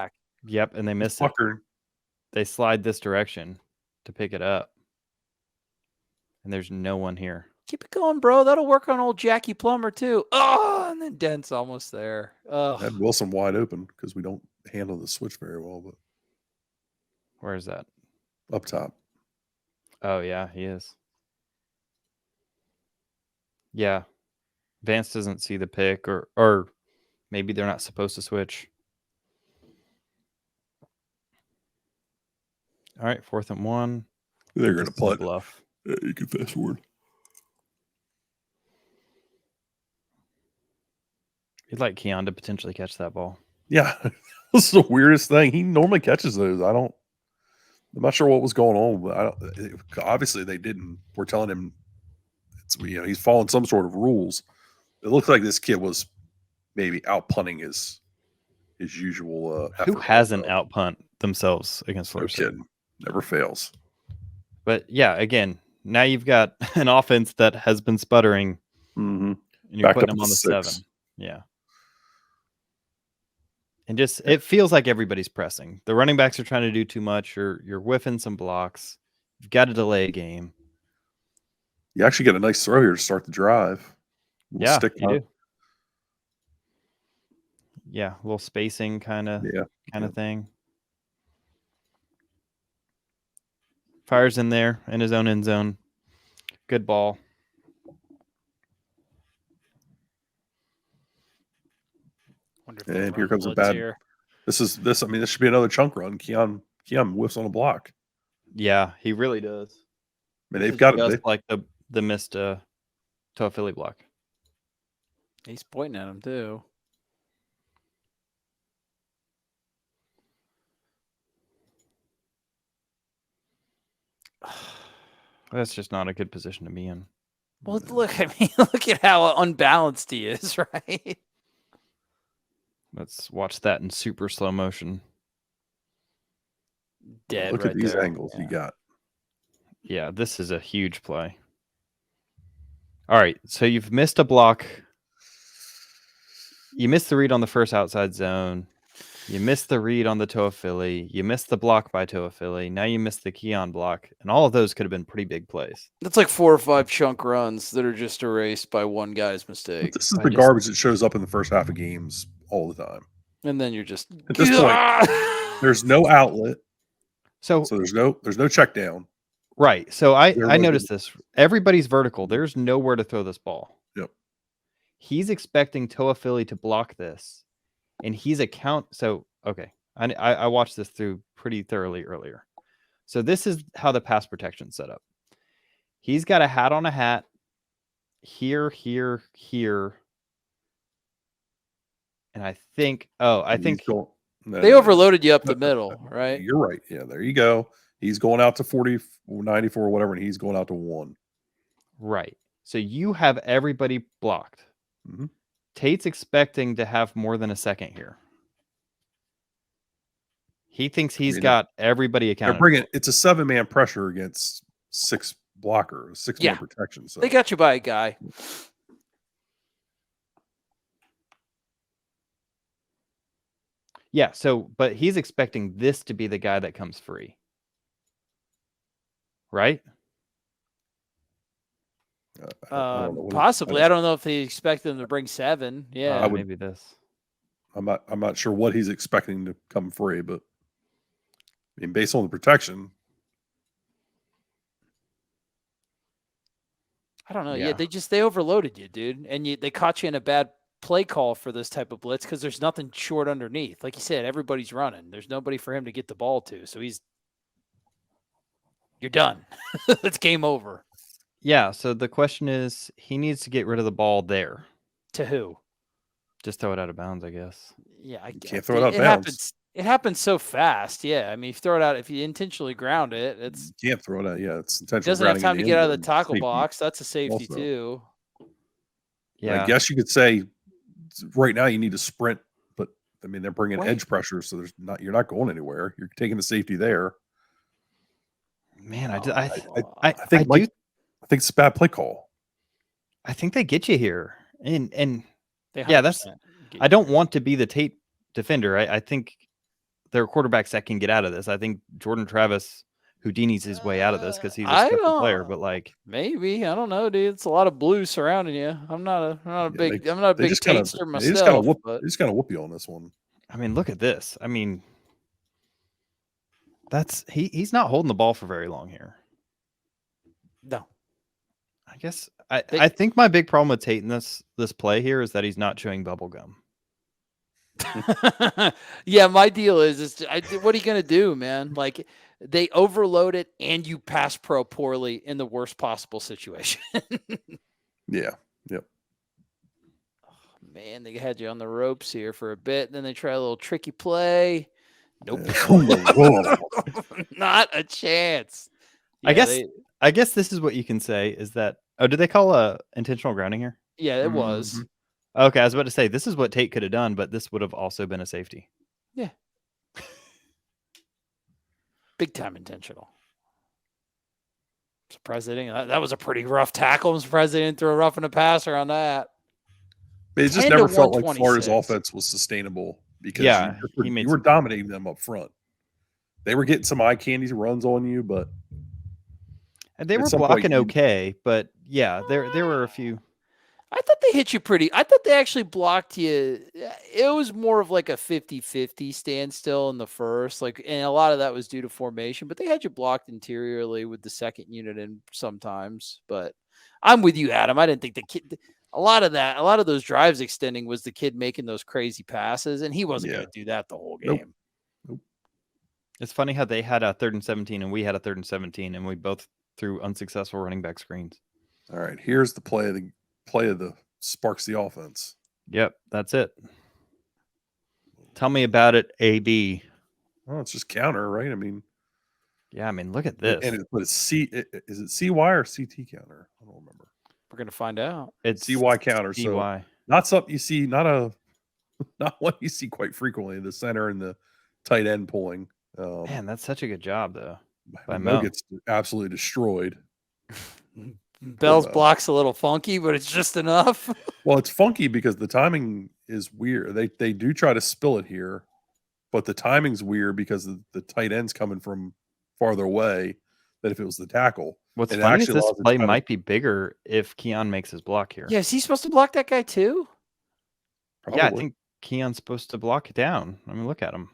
Yep, and they missed it. They slide this direction to pick it up. And there's no one here. Keep it going, bro. That'll work on old Jackie Plummer too. Oh, and then Dent's almost there. Oh, had Wilson wide open because we don't handle the switch very well. But where is that? Up top. Oh yeah, he is. Yeah, Vance doesn't see the pick, or maybe they're not supposed to switch. All right, 4th and 1. They're going to punt. Bluff. Yeah, you can fast forward. You'd like Keon to potentially catch that ball. Yeah, this is the weirdest thing. He normally catches those. I'm not sure what was going on, but obviously they didn't. We're telling him he's following some sort of rules. It looks like this kid was maybe out punting his usual. Who hasn't out punt themselves against Florida State? Never fails. But yeah, again, Now you've got an offense that has been sputtering, Mm-hmm. and you're Back putting up them to on the 6. 7. Yeah. And just it feels like everybody's pressing. The running backs are trying to do too much. You're whiffing some blocks. You've got to delay a game. You actually get a nice throw here to start the drive. Yeah, Stick you do. Yeah, a little spacing kind of thing. Fires in there in his own end zone. Good ball. And here comes a bad. Here. This. I mean, this should be another chunk run. Keon whiffs on a block. Yeah, he really does. I mean, they've got just like the missed Toa Philly block. He's pointing at him too. That's just not a good position to be in. Well, look at how unbalanced he is, right? Let's watch that in super slow motion. Dead. Look right at these there. angles you got. Yeah, this is a huge play. All right, so you've missed a block. You missed the read on the first outside zone. You missed the read on the Toa Philly. You missed the block by Toa Philly. Now you missed the Keon block. And all of those could have been pretty big plays. That's like 4 or 5 chunk runs that are just erased by one guy's mistake. But this is the garbage that shows up in the first half of games all the time. And then you're just... At this point, there's no outlet. So there's no check down. Right. So I noticed this. Everybody's vertical. There's nowhere to throw this ball. Yep. He's expecting Toa Philly to block this. And he's okay. I watched this through pretty thoroughly earlier. So this is how the pass protection set up. He's got a hat on a hat here. And I think they overloaded you up the middle, right? You're right. Yeah, there you go. He's going out to 40, 94, whatever, and he's going out to 1. Right. So you have everybody blocked. Mm-hmm. Tate's expecting to have more than a second here. He thinks he's got everybody accounted. It's a 7-man pressure against 6 blockers, 6-man protection. So they got you by a guy. Yeah. So, but he's expecting this to be the guy that comes free. Right? Possibly. I don't know if he expected him to bring 7. Yeah, maybe this. I'm not sure what he's expecting to come free, but I mean, based on the protection, I don't know. Yeah, they overloaded you, dude, and they caught you in a bad play call for this type of blitz because there's nothing short underneath. Like you said, everybody's running. There's nobody for him to get the ball to, so you're done. It's game over. Yeah, so the question is, he needs to get rid of the ball there. To who? Just throw it out of bounds, I guess. Yeah, I can't throw it out of bounds. It happens so fast. Yeah, I mean, if you throw it out, if you intentionally ground it, you can't throw it out. Yeah, it's intentional. It doesn't have time to get out of the tackle box. That's a safety too. Yeah, I guess you could say right now you need to sprint, but I mean they're bringing edge pressure, so you're not going anywhere. You're taking the safety there. Man, I think it's a bad play call. I think they get you here, and I don't want to be the Tate defender. I think there are quarterbacks that can get out of this. I think Jordan Travis Houdini's his way out of this because he's a special player. But maybe I don't know, dude. It's a lot of blue surrounding you. I'm not a big Tatester myself. They just gotta whoop you on this one. I mean, look at this. I mean, he's not holding the ball for very long here. No. I guess I think my big problem with Tate in this play here is that he's not chewing bubble gum. Yeah, my deal is what are you gonna do, man? Like they overload it and you pass pro poorly in the worst possible situation. Yeah. Yep. Oh, man, they had you on the ropes here for a bit, and then they try a little tricky play. Nope. Not a chance. Yeah, I guess this is what you can say is that did they call a intentional grounding here? Yeah, it was. Okay, I was about to say this is what Tate could have done, but this would have also been a safety. Yeah. Big time intentional. Surprised they didn't. That was a pretty rough tackle. I'm surprised they didn't throw a roughing a passer on that. It just 10 never to felt like Florida's 126. offense was sustainable because Yeah, he you made were some- dominating them up front. They were getting some eye candy runs on you, but And they at were some point, blocking okay, but yeah, there were a few. I thought they hit you pretty. I thought they actually blocked you. It was more of like a 50-50 standstill in the first. And a lot of that was due to formation, but they had you blocked interiorly with the second unit in sometimes. But I'm with you, Adam. I didn't think the kid a lot of those drives extending was the kid making those crazy passes, and he wasn't going to do that the whole game. Nope. It's funny how they had a 3rd and 17 and we had a 3rd and 17, and we both threw unsuccessful running back screens. All right, here's the play of the sparks the offense. Yep, that's it. Tell me about it, AB. Oh, it's just counter, right? I mean, yeah, look at this. But it's is it CY or CT counter? I don't remember. We're going to find out. It's CY counter. CY. So not something you see, not what you see quite frequently. The center and the tight end pulling. Man, that's such a good job, though. By Mo Mo. gets absolutely destroyed. Bell's block's a little funky, but it's just enough. Well, it's funky because the timing is weird. They do try to spill it here, but the timing's weird because the tight end's coming from farther away than if it was the tackle. What's It funny is actually this allows it play to might be bigger if Keon makes his block here. Yeah, is he supposed to block that guy too? Probably. Yeah, I think Keon's supposed to block it down. Look at him.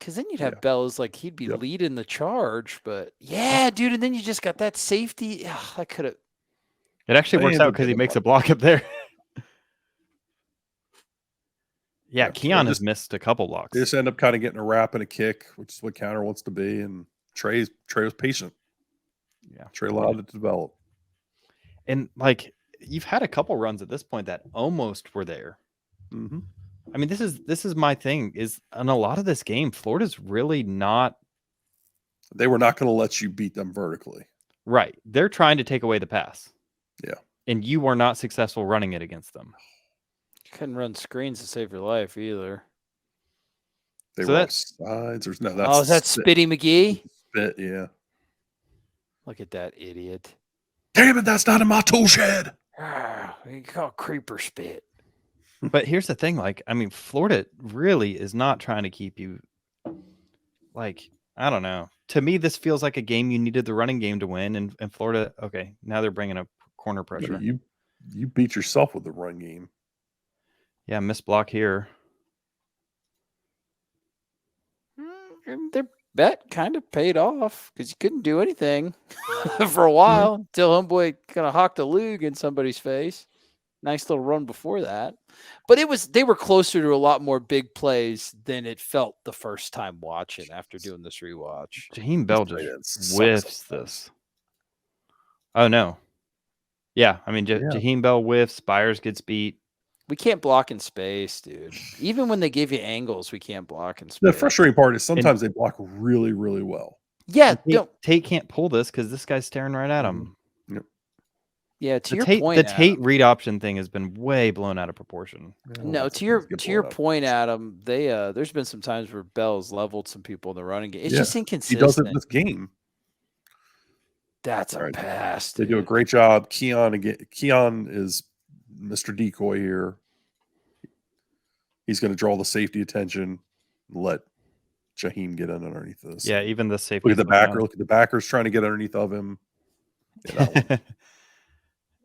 Because then you'd have Bell as he'd be leading the charge. But yeah, dude, and then you just got that safety. I could have. It actually works out because he makes a block up there. Yeah, Keon has missed a couple blocks. They just end up kind of getting a wrap and a kick, which is what counter wants to be. And Trey was patient. Yeah, Trey allowed it to develop. And you've had a couple runs at this point that almost were there. Mm-hmm. This is my thing. Is in a lot of this game, Florida's really not. They were not going to let you beat them vertically. Right, they're trying to take away the pass. Yeah, and you are not successful running it against them. Couldn't run screens to save your life either. They were sides or no? That's is that Spitty McGee? Spit, yeah. Look at that idiot! Damn it, that's not in my tool shed. You call creeper spit. But here's the thing, Florida really is not trying to keep you. I don't know. To me, this feels like a game you needed the running game to win, and Florida. Okay, now they're bringing up corner pressure. You beat yourself with the run game. Yeah, missed block here. Their bet kind of paid off because you couldn't do anything for a while until homeboy kind of hawked a lug in somebody's face. Nice little run before that. But they were closer to a lot more big plays than it felt the first time watching after doing this rewatch. Jaheim Bell just whiffs this. Oh, no. Yeah, Jaheim Bell whiffs. Byers gets beat. We can't block in space, dude. Even when they give you angles, we can't block in space. The frustrating part is sometimes they block really, really well. Yeah. Tate can't pull this because this guy's staring right at him. Yep. Yeah, to your point, the Tate read option thing has been way blown out of proportion. No, to your point, Adam. There's been some times where Bell's leveled some people in the running game. It's just inconsistent. He does it in this game. That's a pass. They do a great job. Keon is Mr. Decoy here. He's going to draw the safety attention. Let Jaheim get in underneath this. Yeah, even the safety. Look at the backer. Look at the backers trying to get underneath of him.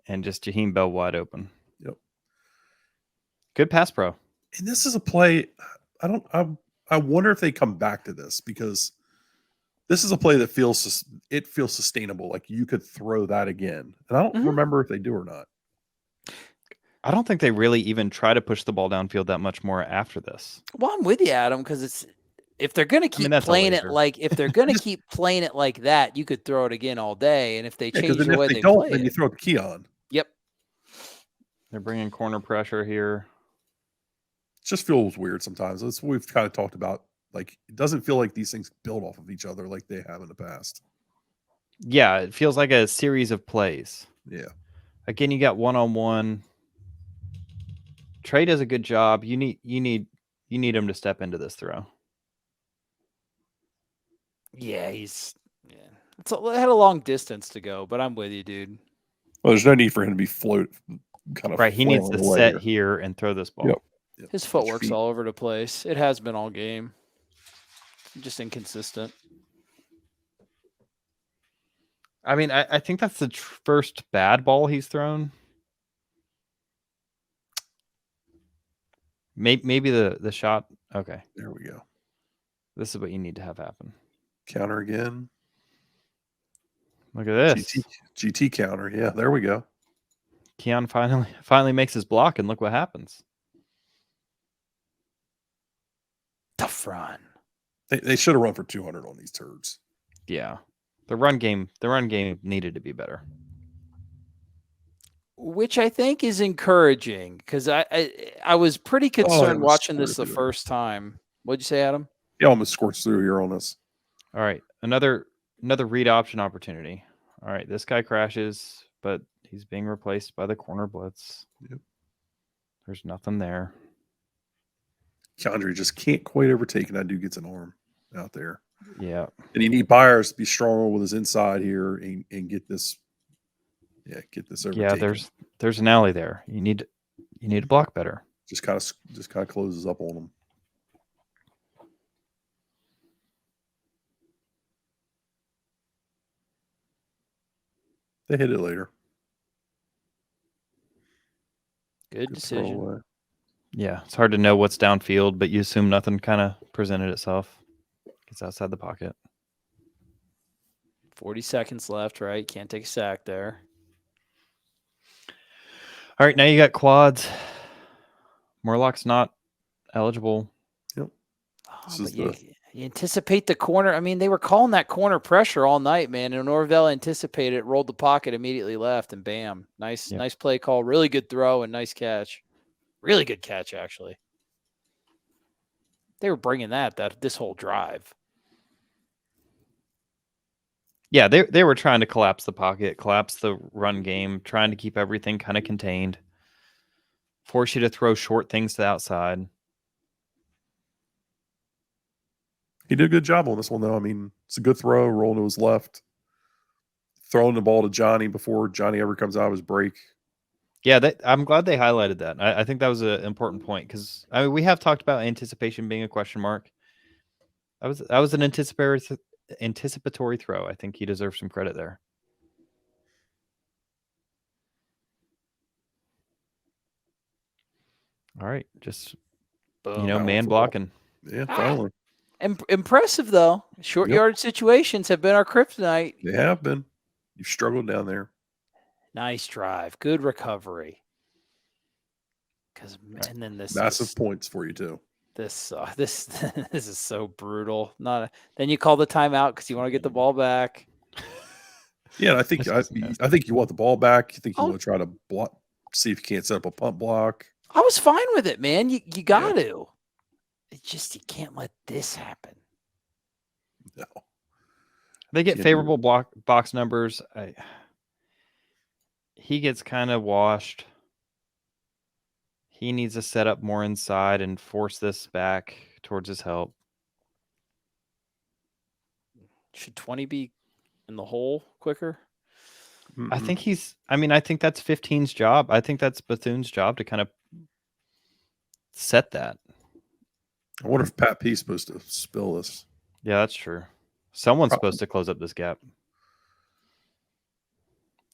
And just Jaheim Bell wide open. Yep. Good pass pro. And this is a play. I wonder if they come back to this because this is a play that feels sustainable. Like you could throw that again. And I don't remember if they do or not. I don't think they really even try to push the ball downfield that much more after this. Well, I'm with you, Adam, because if they're going to keep playing it like that, you could throw it again all day. And if they change the way they play then you throw it to Keon. Yep. They're bringing corner pressure here. It just feels weird sometimes. That's what we've kind of talked about. Like it doesn't feel like these things build off of each other like they have in the past. Yeah, it feels like a series of plays. Yeah. Again, you got one-on-one. Trey does a good job. You need him to step into this throw. Yeah, It had a long distance to go, but I'm with you, dude. Well, there's no need for him to be kind of Right. He needs flailing to away set here and throw this ball. Yep. His Get your footwork's feet. all over the place. It has been all game. Just inconsistent. I mean, I think that's the first bad ball he's thrown. Maybe the shot. Okay. There we go. This is what you need to have happen. Counter again. Look at this. GT counter. Yeah, there we go. Keon finally makes his block, and look what happens. Tough run. They should have run for 200 on these turds. Yeah. The run game needed to be better. Which I think is encouraging because I was pretty concerned watching this the first time. What'd you say, Adam? He almost scorched through here on us. All right. Another read option opportunity. All right. This guy crashes, but he's being replaced by the corner blitz. Yep. There's nothing there. Keandre just can't quite overtake, and that dude gets an arm out there. Yeah. And you need Byers to be stronger with his inside here and get this. Yeah, get this overtaken. Yeah, there's an alley there. You need to block better. Just kind of closes up on him. They hit it later. Good decision. Yeah, it's hard to know what's downfield, but you assume nothing kind of presented itself. Gets outside the pocket. 40 seconds left, right? Can't take a sack there. All right, now you got quads. Morlock's not eligible. Yep. But you anticipate the corner. I mean, they were calling that corner pressure all night, man. And Norvell anticipated it, rolled the pocket, immediately left, and bam. Nice play call. Really good throw and nice catch. Really good catch, actually. They were bringing that this whole drive. Yeah, they were trying to collapse the pocket, collapse the run game, trying to keep everything kind of contained, force you to throw short things to the outside. He did a good job on this one, though. I mean, it's a good throw, rolling to his left, throwing the ball to Johnny before Johnny ever comes out of his break. Yeah, I'm glad they highlighted that. I think that was an important point because I mean, we have talked about anticipation being a question mark. That was an anticipatory throw. I think he deserves some credit there. All right, just man blocking. Yeah, finally. Impressive though. Short yard situations have been our kryptonite. They have been. You've struggled down there. Nice drive. Good recovery. And then this massive points for you too. This is so brutal. Then you call the timeout because you want to get the ball back. Yeah, I think you want the ball back. You think you want to try to block, see if you can't set up a punt block. I was fine with it, man. You got to. It's just you can't let this happen. No. They get favorable box numbers. He gets kind of washed. He needs to set up more inside and force this back towards his help. Should 20 be in the hole quicker? Mm-mm. I think I think that's 15's job. I think that's Bethune's job to kind of set that. I wonder if Pat P's supposed to spill this. Yeah, that's true. Someone's supposed to close up this gap.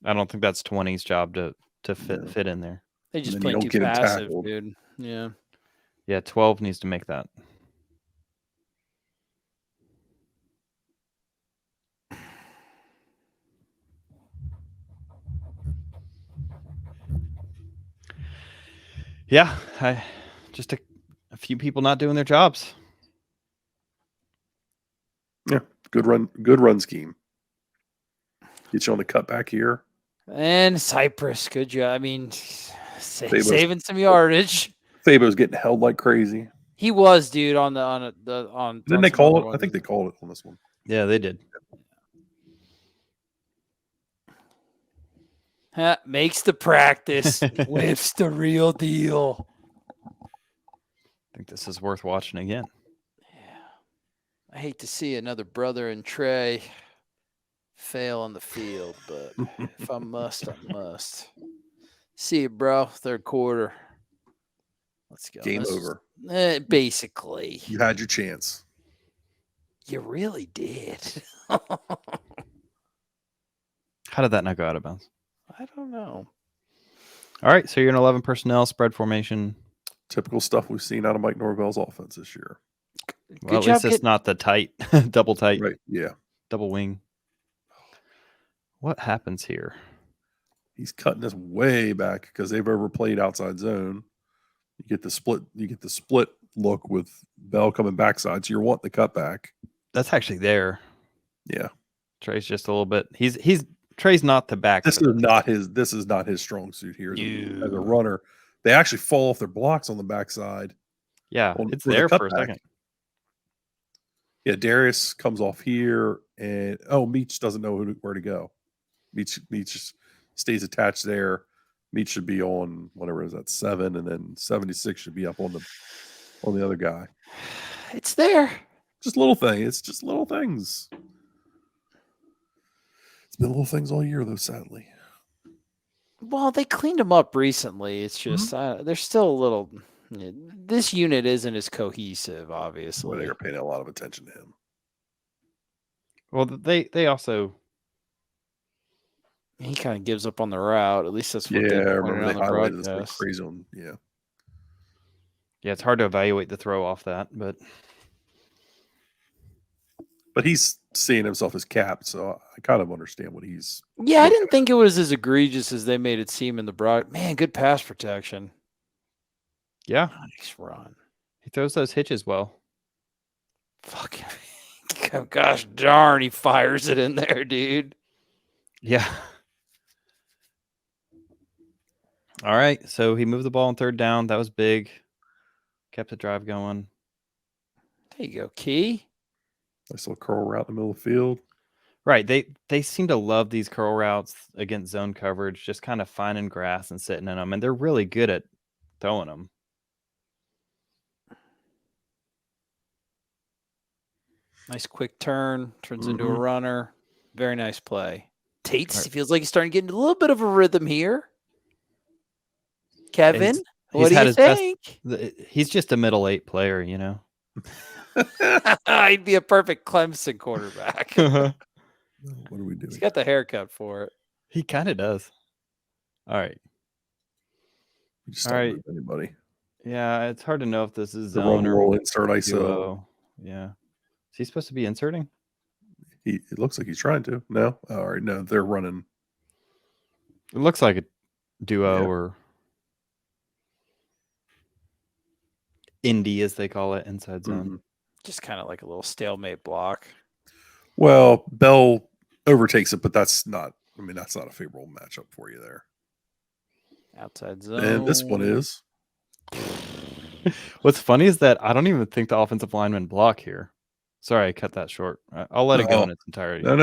I don't think that's 20's job to fit in there. They just play too passive, dude. Yeah. Yeah, 12 needs to make that. Yeah, just a few people not doing their jobs. Yeah, good run scheme. Get you on the cutback here. And Cypress, good job. I mean, saving some yardage. Fabo's getting held like crazy. He was, dude, on. Didn't they call it? I think they called it on this one. Yeah, they did. Makes the practice, whiffs the real deal. I think this is worth watching again. Yeah. I hate to see another brother and Trey fail on the field, but if I must, I must. See you, bro. Third quarter. Let's go. Game over. Basically. You had your chance. You really did. How did that not go out of bounds? I don't know. All right, so you're in 11 personnel, spread formation. Typical stuff we've seen out of Mike Norvell's offense this year. Well, at least it's not the tight, double tight, Right? Yeah. double wing. What happens here? He's cutting this way back because they've overplayed outside zone. You get the split. You get the split look with Bell coming backside. So you're wanting the cutback. That's actually there. Yeah. Trey's just a little bit. Trey's not the back. This is not his strong suit here as a runner. They actually fall off their blocks on the backside. Yeah, it's there for a second. Yeah, Darius comes off here, and Meach doesn't know where to go. Meach just stays attached there. Meach should be on whatever is that 7, and then 76 should be up on the other guy. It's there. Just little thing. It's just little things. It's been little things all year, though. Sadly. Well, they cleaned them up recently. It's just they're still a little. This unit isn't as cohesive, obviously. Well, they're paying a lot of attention to him. Well, they also. He kind of gives up on the route. At least that's what they remember they highlighted this like crazy on. Yeah, it's hard to evaluate the throw off that, but he's seeing himself as capped, so I kind of understand what he's. Yeah, I didn't think it was as egregious as they made it seem in the broad. Man, good pass protection. Yeah, nice run. He throws those hitches well. Fucking gosh darn, he fires it in there, dude. Yeah. All right, so he moved the ball on third down. That was big. Kept the drive going. There you go, Key. Nice little curl route in the middle of the field. Right. They seem to love these curl routes against zone coverage, just kind of finding grass and sitting in them. And they're really good at throwing them. Nice quick turn. Turns into a runner. Very nice play. Tate feels like he's starting to get into a little bit of a rhythm here. Kevin, what do you think? He's just a middle 8 player, you know. He'd be a perfect Clemson quarterback. What are we doing? He's got the haircut for it. He kind of does. All right. All right. Anybody? Yeah, it's hard to know if this is zone or roll insert ISO. Yeah. Is he supposed to be inserting? It looks like he's trying to. No? All right. No, they're running. It looks like a duo or indie, as they call it, inside zone. Just kind of like a little stalemate block. Well, Bell overtakes it, but that's not a favorable matchup for you there. Outside zone. And this one is. What's funny is that I don't even think the offensive linemen block here. Sorry, I cut that short. I'll let it go in its entirety. No.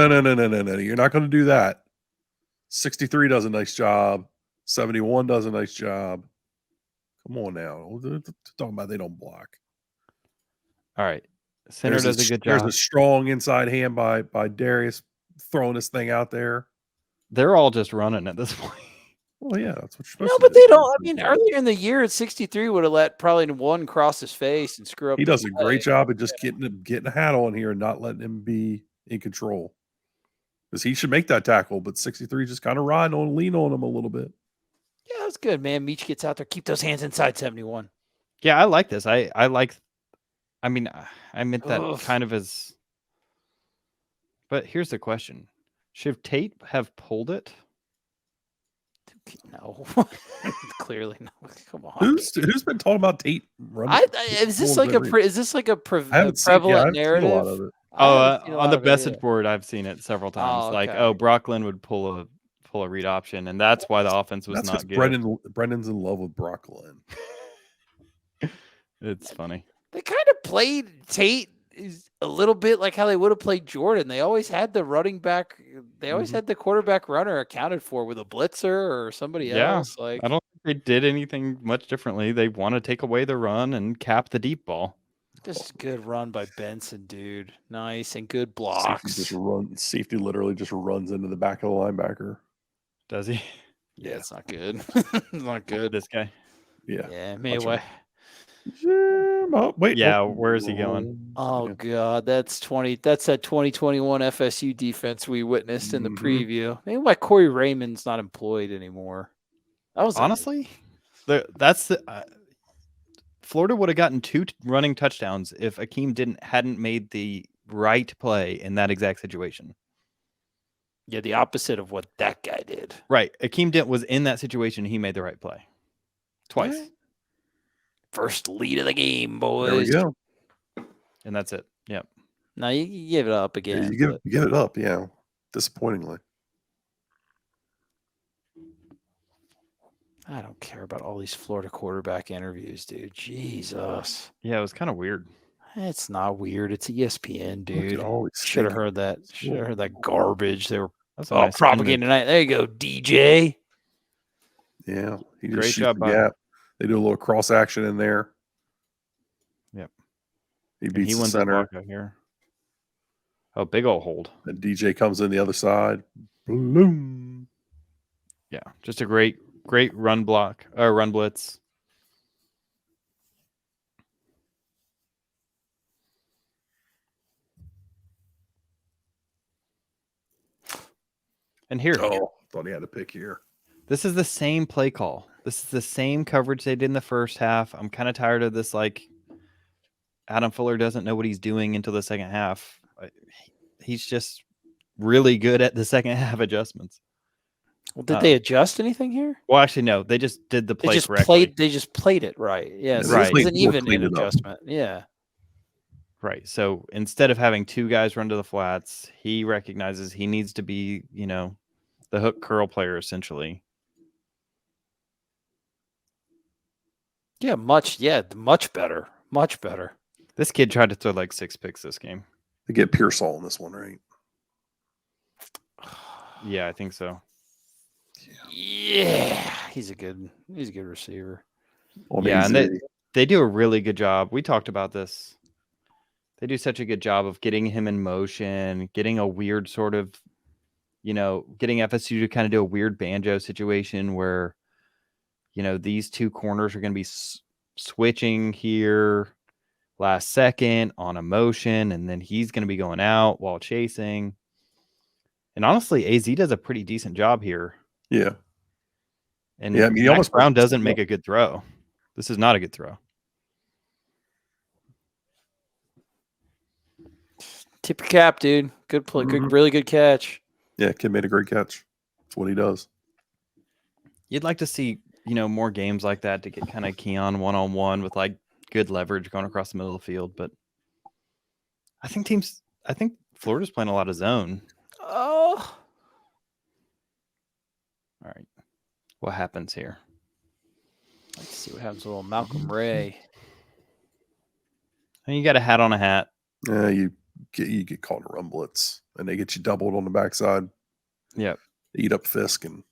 You're not going to do that. 63 does a nice job. 71 does a nice job. Come on now. Talking about they don't block. All right. Center does a good job. There's a strong inside hand by Darius throwing this thing out there. They're all just running at this point. Well, yeah, that's what you're supposed to do. No, but they don't. I mean, earlier in the year at 63 would have let probably one cross his face and screw up. He does a great job of just getting a hat on here and not letting him be in control. Because he should make that tackle, but 63 just kind of lean on him a little bit. Yeah, that's good, man. Meach gets out there, keep those hands inside 71. Yeah, I like this. I meant that kind of as. But here's the question: should Tate have pulled it? No, clearly no. Come on. Who's been talking about Tate running? Is this like a prevalent narrative? On the message board, I've seen it several times. Brocklin would pull a read option, and that's why the offense was not good. Brendan's in love with Brocklin. It's funny. They kind of played Tate a little bit like how they would have played Jordan. They always had the running back. They always had the quarterback runner accounted for with a blitzer or somebody else. I don't think they did anything much differently. They want to take away the run and cap the deep ball. Just a good run by Benson, dude. Nice and good Safety blocks. Safety literally just runs into the back of the linebacker. Does he? Yeah, it's not good. It's not good. This guy? Yeah. Yeah, maybe Watch why. him. Oh, wait. Yeah, where is he going? Oh Yeah. God, that's that 2021 FSU defense we witnessed in the Mhm. preview. Maybe why Corey Raymond's not employed anymore. That was Honestly, Florida would have gotten 2 running touchdowns if Akeem hadn't made the right play in that exact situation. yeah, the opposite of what that guy did. Right. Akeem was in that situation. He made the right play. Twice. Alright. First lead of the game, boys. There we go. And that's it. Yep. Now you give it up Yeah, again. you give it up, yeah. Disappointingly. I don't care about all these Florida quarterback interviews, dude. Jesus. Yeah, it was kind of weird. It's not weird. It's ESPN, dude. always Should have think heard that. Should have heard that garbage. They were That's a nice propagating tonight. There you go, DJ. Yeah, he just Great shoots job, the bud. gap. They do a little cross action in there. Yep. He And beats he the wins the center. block out here. Oh, big old hold. And DJ comes in the other side. Bloom. Yeah, just a great run block or run blitz. And here, Oh, thought he had a pick here. this is the same play call. This is the same coverage they did in the first half. I'm kind of tired of this. Like, Adam Fuller doesn't know what he's doing until the second half. He's just really good at the second half adjustments. Well, did they adjust anything here? Well, actually, no. They just did the play correctly. They just played it right. Yeah, Yeah, so right. it wasn't even cleaned an it up. adjustment. Yeah. Right. So instead of having 2 guys run to the flats, he recognizes he needs to be, the hook curl player essentially. Yeah, much better. Much better. This kid tried to throw like 6 picks this game. They get Pearsall in this one, right? Yeah, I think so. Yeah. He's a good receiver. Well, Yeah, and easy. they do a really good job. We talked about this. They do such a good job of getting him in motion, getting a weird sort of, getting FSU to kind of do a weird banjo situation where, these 2 corners are going to be switching here last second on a motion, and then he's going to be going out while chasing. And honestly, AZ does a pretty decent job here. Yeah. And Yeah, I mean, he Max almost Brown doesn't make a good throw. This is not a good throw. Tip your cap, dude. Good play. Mhm. Good, really good catch. Yeah, kid made a great catch. That's what he does. You'd like to see, more games like that to get kind of Keon one-on-one with like good leverage going across the middle of the field. But I think Florida's playing a lot of zone. Oh. All right. What happens here? Let's see what happens with little Malcolm Ray. And you got a hat on a hat. You get caught in a run blitz, and they get you doubled on the backside. Yep. Eat up Fisk, and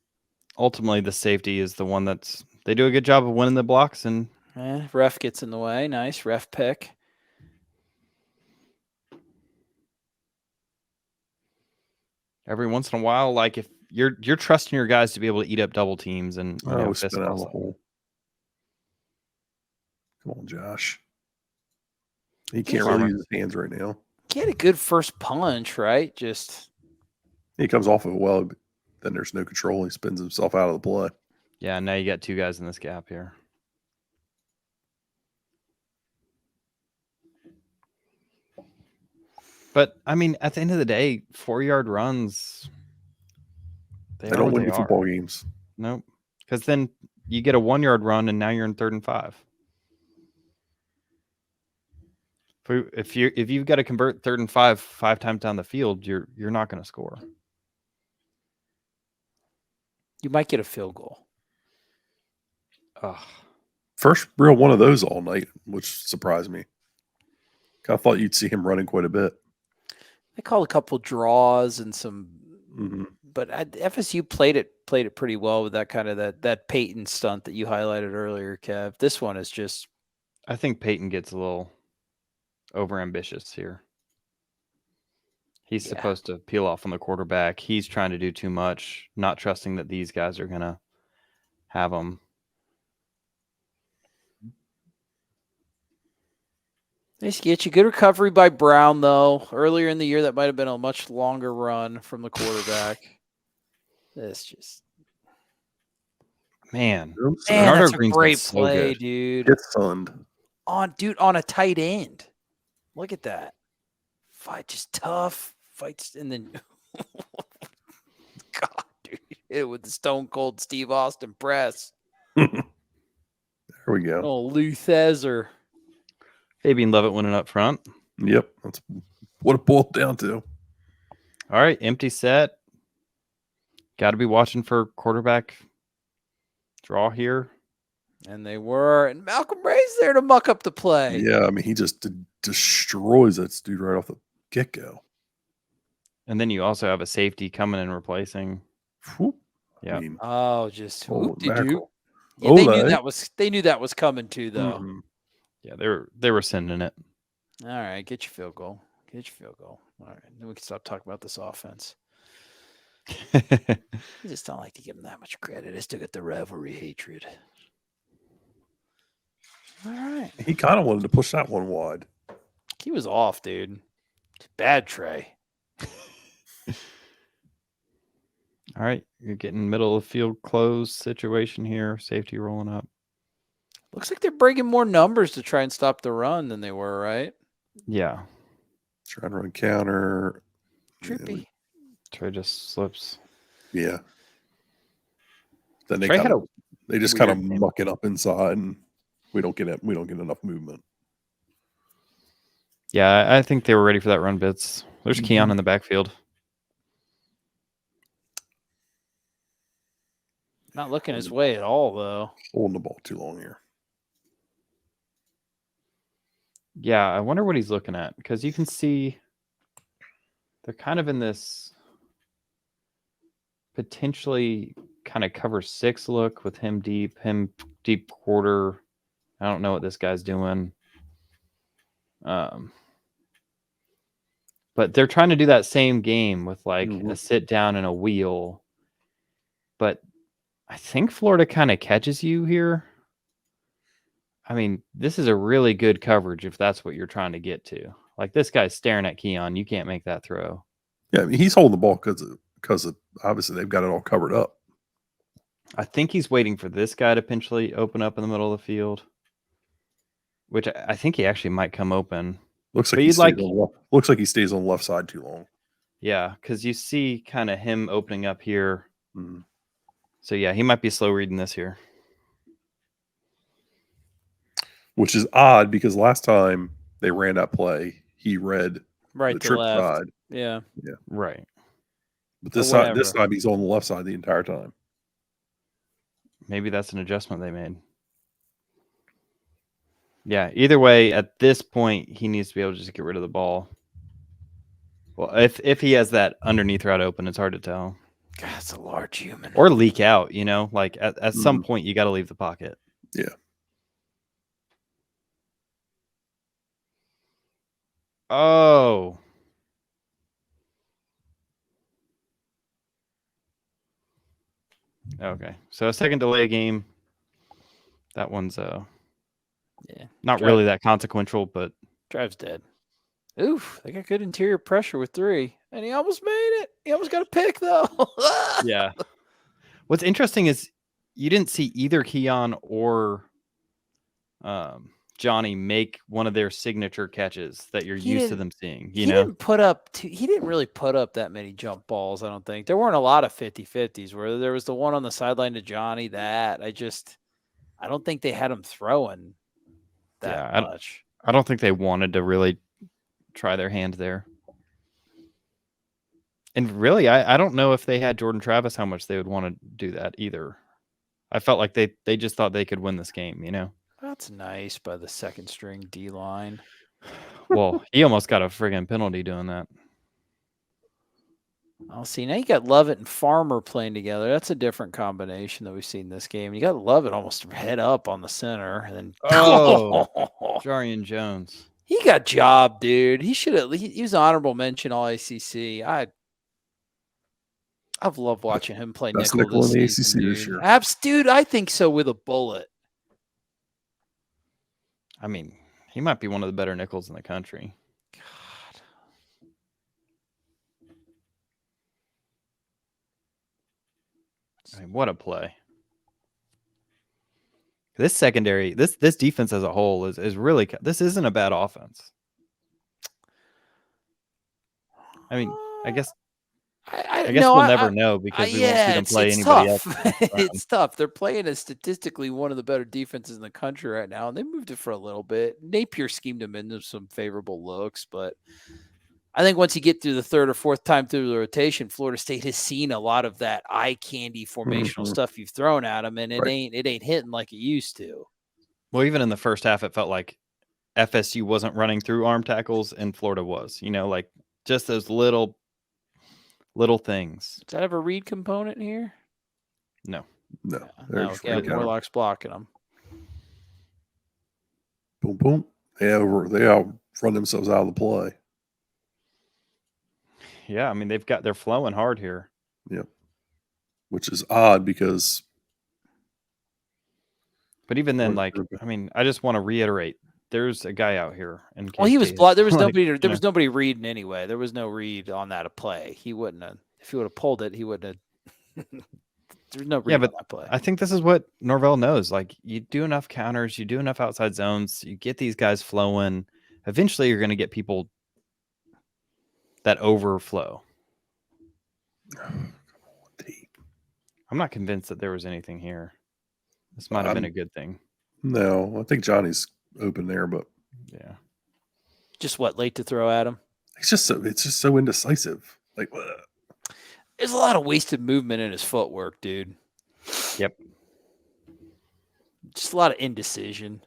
Ultimately, the safety is the one they do a good job of winning the blocks. And Ref gets in the way. Nice ref pick. every once in a while, like if you're trusting your guys to be able to eat up double teams and spin out of the hole. Come on, Josh. He can't really use his hands right now. He had a good first punch, right? Just he comes off of it well, but then there's no control. He spins himself out of the play. Yeah, now you got 2 guys in this gap here. But I mean, at the end of the day, 4-yard runs. They don't win football games. Nope. Because then you get a 1-yard run, and now you're in 3rd and 5. If you've got to convert 3rd and 5 times down the field, you're not going to score. you might get a field goal. First real one of those all night, which surprised me. I thought you'd see him running quite a bit. They called a couple draws and some, Mm-hmm. but FSU played it pretty well with that kind of that Peyton stunt that you highlighted earlier, Kev. This one is just. I think Peyton gets a little overambitious here. He's Yeah. supposed to peel off on the quarterback. He's trying to do too much, not trusting that these guys are going to have him. Nice to get you. Good recovery by Brown, though. Earlier in the year, that might have been a much longer run from the quarterback. This just... Man, Man, Bernardo that's a Green's been great so play, good. dude. Get sunned. On a tight end. Look at that. Fight, just tough. Fights, and then... God, dude. Hit it with the Stone Cold Steve Austin press. There we go. Oh, Lou Thezer. Fabian Lovett winning up front. Yep. That's what it boiled down to. All right, empty set. Got to be watching for quarterback draw here. And they were. And Malcolm Ray's there to muck up the play. Yeah, I mean, he just destroys that dude right off the get-go. And then you also have a safety coming and replacing. Whew. Yeah. I mean, Oh, just holy whoop-de-doo. mackerel. Yeah, they Olay. knew that was coming too, though. Mhm. Yeah, they were sending it. All right, get your field goal. Get your field goal. All right, then we can stop talking about this offense. I just don't like to give them that much credit. I still get the rivalry hatred. All right. He kind of wanted to push that one wide. He was off, dude. Bad Trey. All right, you're getting middle of field close situation here. Safety rolling up. Looks like they're bringing more numbers to try and stop the run than they were, right? Yeah. Trying to run counter. Trippy. Trey just slips. Yeah. Then they Trey had just kind of weird game. muck it up inside, and we don't get enough movement. Yeah, I think they were ready for that run bits. There's Keon Mhm. in the backfield. Not looking his way at all, though. Holding the ball too long here. Yeah, I wonder what he's looking at because you can see they're kind of in this potentially kind of cover 6 look with him deep quarter. I don't know what this guy's doing. But they're trying to do that same game with like a sit down and a wheel. But I think Florida kind of catches you here. I mean, this is a really good coverage if that's what you're trying to get to. Like this guy's staring at Keon. You can't make that throw. Yeah, I mean, he's holding the ball because obviously they've got it all covered up. I think he's waiting for this guy to potentially open up in the middle of the field, which I think he actually might come open. Looks like But he you'd stays like- on looks like he stays on the left side too long. Yeah, because you see kind of him opening up here. Mhm. So yeah, he might be slow reading this here. Which is odd because last time they ran that play, he read Right the to trip left. side. Yeah. Right. But Or this whatever. time he's on the left side the entire time. Maybe that's an adjustment they made. Yeah, either way, at this point, he needs to be able to just get rid of the ball. Well, if he has that underneath route open, it's hard to tell. God, that's a large human. Or leak out, you know? Like at some Mhm. point, you got to leave the pocket. Yeah. Oh. Okay. So a second delay game. That one's Yeah. not Drive- really that consequential, but Drive's dead. Oof. They got good interior pressure with 3. And he almost made it. He almost got a pick, though. yeah. What's interesting is you didn't see either Keon or Johnny make one of their signature catches that you're He used to didn't- them seeing. He You know? didn't put up he didn't really put up that many jump balls, I don't think. There weren't a lot of 50-50s where there was the one on the sideline to Johnny that I don't think they had him throwing that Yeah, much. I don't think they wanted to really try their hand there. And really, I don't know if they had Jordan Travis, how much they would want to do that either. I felt like they just thought they could win this game, you know? That's nice by the second string D line. Well, he almost got a friggin' penalty doing that. I'll see. Now you got Lovett and Farmer playing together. That's a different combination that we've seen this game. You got Lovett almost head up on the center, and then Oh. Jarian Jones. He got job, dude. He should at least. He was honorable mention All ACC. I've loved watching him play Best nickel nickel in this the season, ACC dude. this year. Dude, I think so with a bullet. I mean, he might be one of the better nickels in the country. God. I mean, what a play. This secondary, this defense as a whole is really, this isn't a bad offense. I mean, I guess we'll never know because we won't see them play anybody else. It's tough. They're playing as statistically one of the better defenses in the country right now, and they moved it for a little bit. Napier schemed them into some favorable looks, but I think once you get through the third or fourth time through the rotation, Florida State has seen a lot of that eye candy formational stuff you've thrown at them, and it ain't hitting like it used to. Well, even in the first half, it felt like FSU wasn't running through arm tackles, and Florida was. You know, like just those little things. Does that have a read component here? No. Yeah, Warlock's blocking them. Boom, boom. They all run themselves out of the play. Yeah, I mean they're flowing hard here. Yep. Which is odd because. But even then, like, I mean, I just want to reiterate: there's a guy out here. Well, he was blocked. There was nobody. There was nobody reading anyway. There was no read on that play. He wouldn't have. If he would have pulled it, he wouldn't have. There's no read on that play. I think this is what Norvell knows. Like, you do enough counters, you do enough outside zones, you get these guys flowing. Eventually, you're going to get people that overflow. I'm not convinced that there was anything here. This might have been a good thing. No, I think Johnny's open there, but yeah, just late to throw at him. It's just so indecisive. Like, there's a lot of wasted movement in his footwork, dude. Yep. Just a lot of indecision.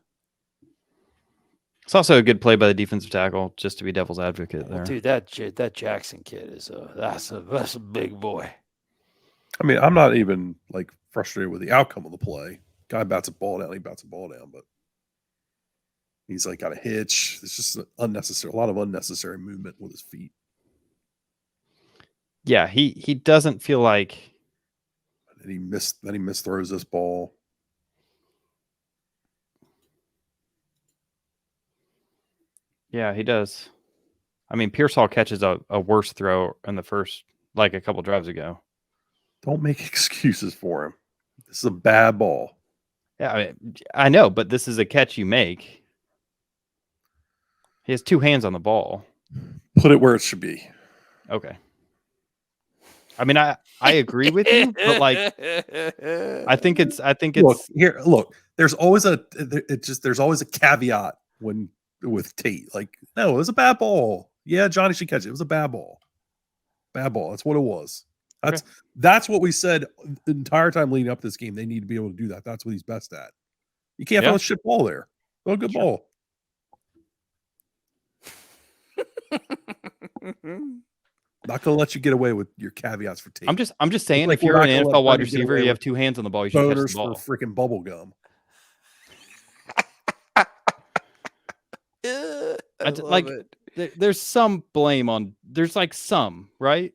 It's also a good play by the defensive tackle, just to be devil's advocate there. Dude, that Jackson kid is that's a big boy. I mean, I'm not even like frustrated with the outcome of the play. Guy bats a ball down, but he's like got a hitch. It's just a lot of unnecessary movement with his feet. Yeah, he doesn't feel like. And he misthrows this ball. Yeah, he does. I mean, Pearsall catches a worse throw in the first, like a couple drives ago. Don't make excuses for him. This is a bad ball. Yeah, I know, but this is a catch you make. He has two hands on the ball. Put it where it should be. Okay. I mean, I agree with you, but like, I think it's. Look. There's always a caveat with Tate. Like, no, it was a bad ball. Yeah, Johnny should catch it. It was a bad ball. Bad ball. That's what it was. That's what we said the entire time leading up to this game. They need to be able to do that. That's what he's best at. You can't throw a shit ball there. Throw a good ball. Not gonna let you get away with your caveats for Tate. I'm just saying, like, if you're an NFL wide receiver, you have two hands on the ball, you should catch the ball. For freaking bubble gum. There's some blame on. There's like some, right?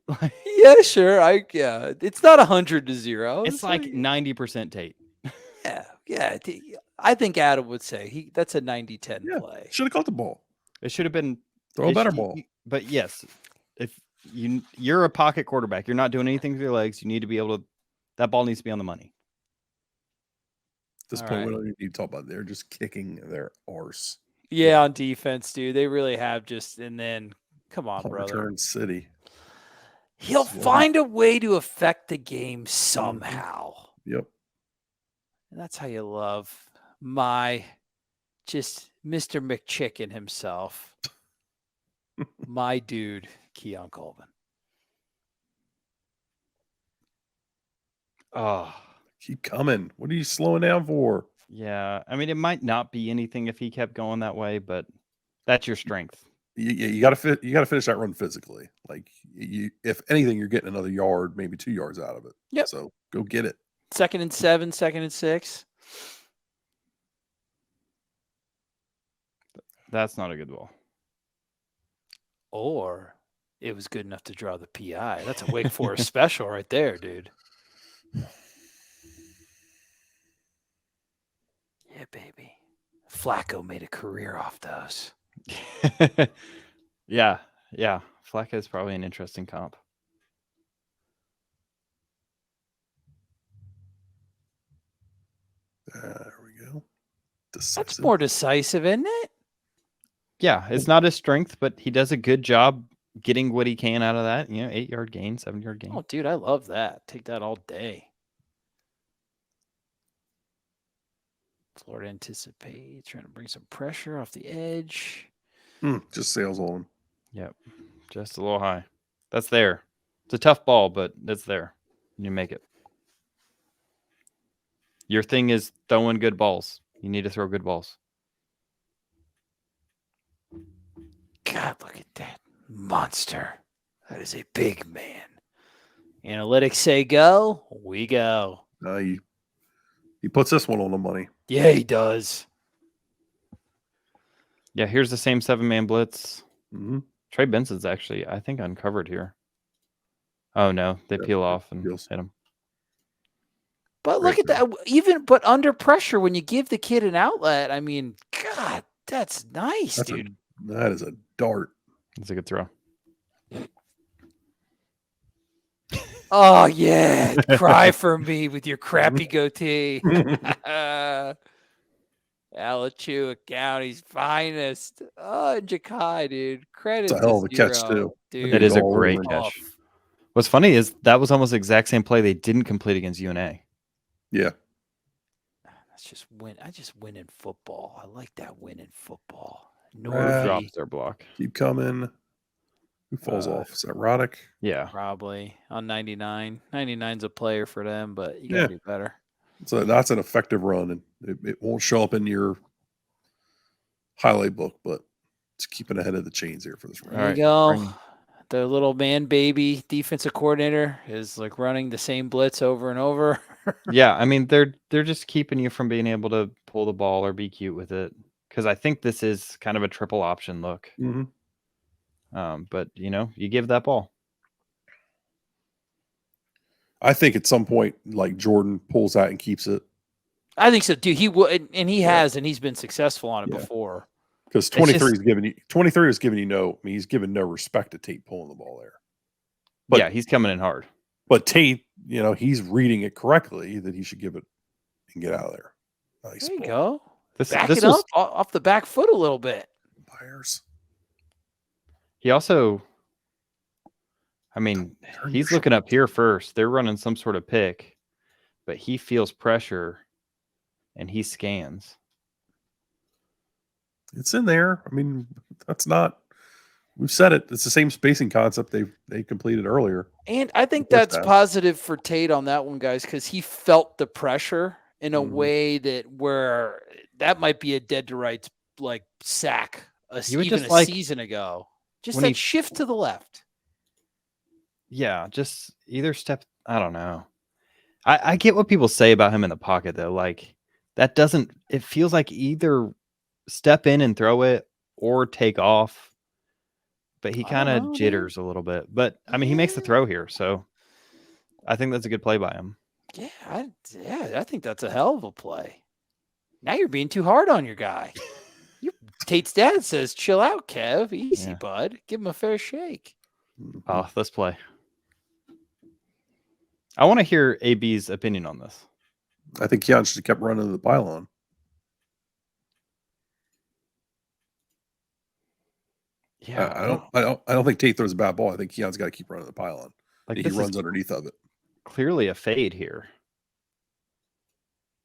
Yeah, sure. It's not 100-0. It's like 90% Tate. Yeah. I think Adam would say that's a 90-10 play. Should have caught the ball. It should have been throw a better ball. But yes, if you're a pocket quarterback, you're not doing anything with your legs. You need to be able to. That ball needs to be on the money. At this point, we don't need to talk about it. They're just kicking their arse. Yeah, on defense, dude. They really have and then, come on, brother. Return City. He'll find a way to affect the game somehow. Yep. And that's how you love just Mr. McChicken himself. My dude, Keon Coleman. Oh, keep coming. What are you slowing down for? Yeah, I mean, it might not be anything if he kept going that way, but that's your strength. You got to finish that run physically. Like, if anything, you're getting another yard, maybe 2 yards out of it. Yep. So go get it. 2nd and 7, 2nd and 6. That's not a good ball. Or it was good enough to draw the PI. That's a Wake Forest special right there, dude. Yeah, baby. Flacco made a career off those. Yeah. Flacco is probably an interesting comp. There we go. That's Decisive. more decisive, isn't it? Yeah, it's not his strength, but he does a good job getting what he can out of that. 8-yard gain, 7-yard gain. Oh, dude, I love that. Take that all day. Florida anticipates trying to bring some pressure off the edge. Just sails on him. Yep, just a little high. That's there. It's a tough ball, but it's there. You make it. Your thing is throwing good balls. You need to throw good balls. God, look at that monster. That is a big man. Analytics say go, we go. He puts this one on the money. Yeah, he does. Yeah, here's the same 7-man blitz. Mm-hmm. Trey Benson's actually, I think, uncovered here. Oh, no. They peel off and hit him. But look at that. But under pressure, when you give the kid an outlet, I mean, God, that's nice, dude. That is a dart. That's a good throw. Oh, yeah. Cry for me with your crappy goatee. Alachua County's finest. Oh, Jakai, dude. Credit It's a hell of to a catch, Zero, too. dude. It is a all great over catch. What's funny is that was almost the exact same play they didn't complete against UNA. Yeah. That's just win. I just win in football. I like that win in football. Drops their block. Keep coming. Who falls off? Is that Roddick? Yeah. Probably on 99. 99's a player for them, but you got to do better. So that's an effective run, and it won't show up in your highlight book, but it's keeping ahead of the chains here for this run. There you go. The little man baby defensive coordinator is like running the same blitz over and over. Yeah, I mean they're just keeping you from being able to pull the ball or be cute with it, because I think this is kind of a triple option look. Mm-hmm. But you give that ball. I think at some point, like Jordan pulls that and keeps it. I think so, dude. He will, and he has, and he's been successful on it before. Because 23 is giving you 23 is giving you no. I mean, he's giving no respect to Tate pulling the ball there. But, yeah, he's coming in hard. But Tate, he's reading it correctly that he should give it and get out of there. Nice. There you go. This was up off the back foot a little bit. Buyers. He also, I mean, he's looking up here first. They're running some sort of pick, but he feels pressure, and he scans. It's in there. I mean, that's not. We've said it. It's the same spacing concept they completed earlier. And I think that's positive for Tate on that one, guys, because he felt the pressure in a way where that might be a dead to rights like sack even a season ago. Just that shift to the left. Yeah, just either step. I don't know. I get what people say about him in the pocket though. Like that doesn't. It feels like either step in and throw it or take off. But he kind of jitters a little bit. But I mean, he makes the throw here, so I think that's a good play by him. Yeah, I think that's a hell of a play. Now you're being too hard on your guy. Tate's dad says, "Chill out, Kev. Easy, bud. Give him a fair shake." Oh, let's play. I want to hear AB's opinion on this. I think Keon should have kept running the pylon. Yeah, I don't think Tate throws a bad ball. I think Keon's got to keep running the pylon. Like he runs underneath of it. Clearly a fade here.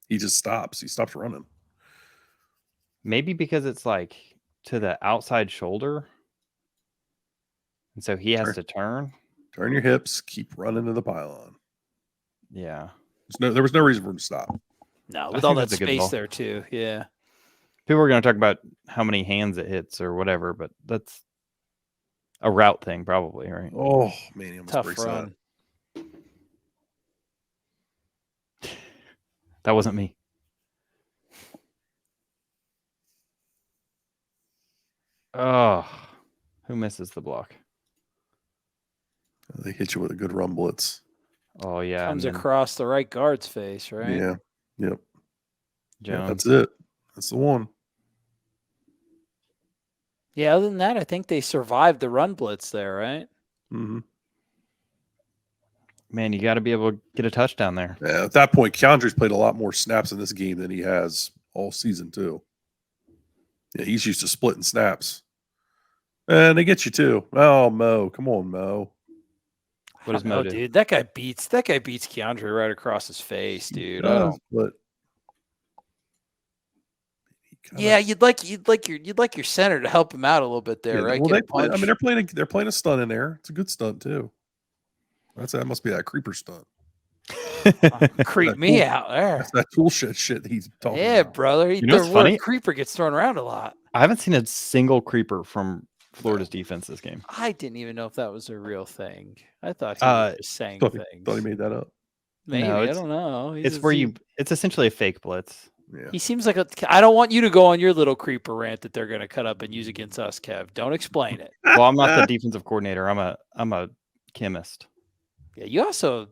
He just stops. He stops running. Maybe because it's like to the outside shoulder. And so he has to turn. Turn your hips. Keep running to the pylon. Yeah. There was no reason for him to stop. No, with all that space there too. Yeah. People are going to talk about how many hands it hits or whatever, but that's a route thing probably, right? Oh, man. He almost Tough breaks run. That wasn't me. Oh, who misses the block? They hit you with a good run blitz. Oh, yeah. Comes and then across the right guard's face, right? Yeah. Yep. Yeah, Jones. that's it. That's the one. Yeah, other than that, I think they survived the run blitz there, right? Mm-hmm. Man, you got to be able to get a touchdown there. Yeah, at that point, Keandre's played a lot more snaps in this game than he has all season, too. Yeah, he's used to splitting snaps. And they get you, too. Oh, Mo. Come on, Mo. What does I Mo don't do? know, dude. That guy beats Keandre right across his face, dude. I don't. But Yeah, you'd like your center to help him out a little bit there, yeah, right? well, Get they a play. I punch. mean, they're playing a stunt in there. It's a good stunt too. That must be that creeper stunt. Creep that me tool- out there. That's that tool shit that he's talking Yeah, about. brother. You know what's The word funny? creeper gets thrown around a lot. I haven't seen a single creeper from Florida's defense this game. I didn't even know if that was a real thing. I thought he was just saying Thought things. he made that up. Maybe No, I it's- don't know. It's where it's essentially a fake blitz. Yeah. He seems like I don't want you to go on your little creeper rant that they're going to cut up and use against us, Kev. Don't explain it. Well, I'm not the defensive coordinator. I'm a chemist. Yeah, you also.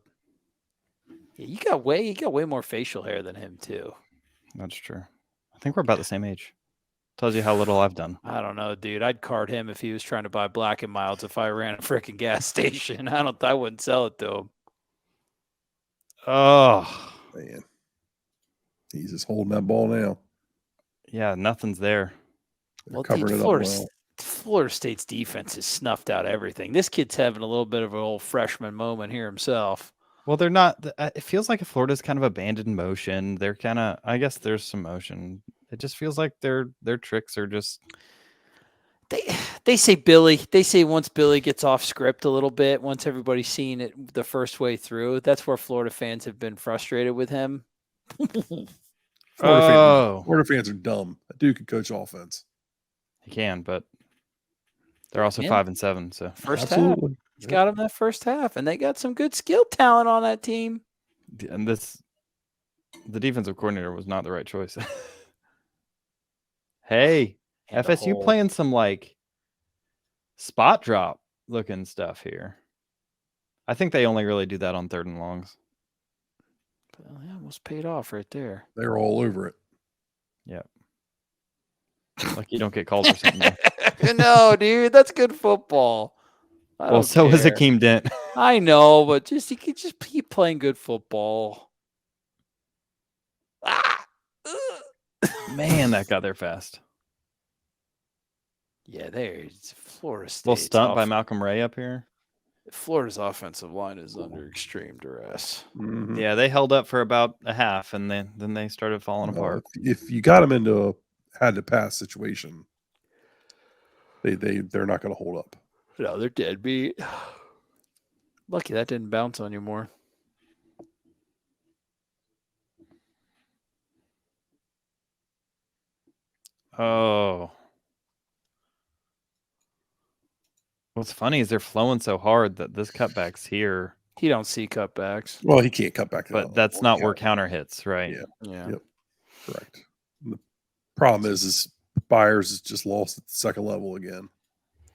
Yeah, you got way more facial hair than him too. That's true. I think we're about the same age. Tells you how little I've done. I don't know, dude. I'd card him if he was trying to buy Black and Milds if I ran a freaking gas station. I wouldn't sell it to him. Oh, Man. He's just holding that ball now. yeah, nothing's there. They're Well, covering dude, it up well. Florida State's defense has snuffed out everything. This kid's having a little bit of an old freshman moment here himself. Well, they're not. It feels like Florida's kind of abandoned motion. They're kind of. I guess there's some motion. It just feels like their tricks are just. They say Billy. They say once Billy gets off script a little bit, once everybody's seen it the first way through, that's where Florida fans have been frustrated with him. Florida fans are dumb. That dude can coach offense. He can, but they're also 5-7. So First half, he's got him that first half, and they got some good skill talent on that team. And the defensive coordinator was not the right choice. Hey, And FSU playing some like spot drop looking stuff here. I think they only really do that on 3rd and longs. Well, yeah, almost paid off right there. They're all over it. Yeah. Like you don't get called or something. No, dude, that's good football. Well, so was Akeem Dent. I know, but you could just keep playing good football. Man, that got there fast. Yeah, there's Florida State. Little stunt by Malcolm Ray up here. Florida's offensive line is under extreme duress. Mm-hmm. Yeah, they held up for about a half, and then they started falling apart. If you got them into a had to pass situation, they're not going to hold up. No, they're deadbeat. Lucky that didn't bounce on you more. Oh. What's funny is they're flowing so hard that this cutback's here. He don't see cutbacks. Well, he can't cut back. But that's not where counter hits, right? Yeah. Yep. Correct. The problem is Byers has just lost at the second level again.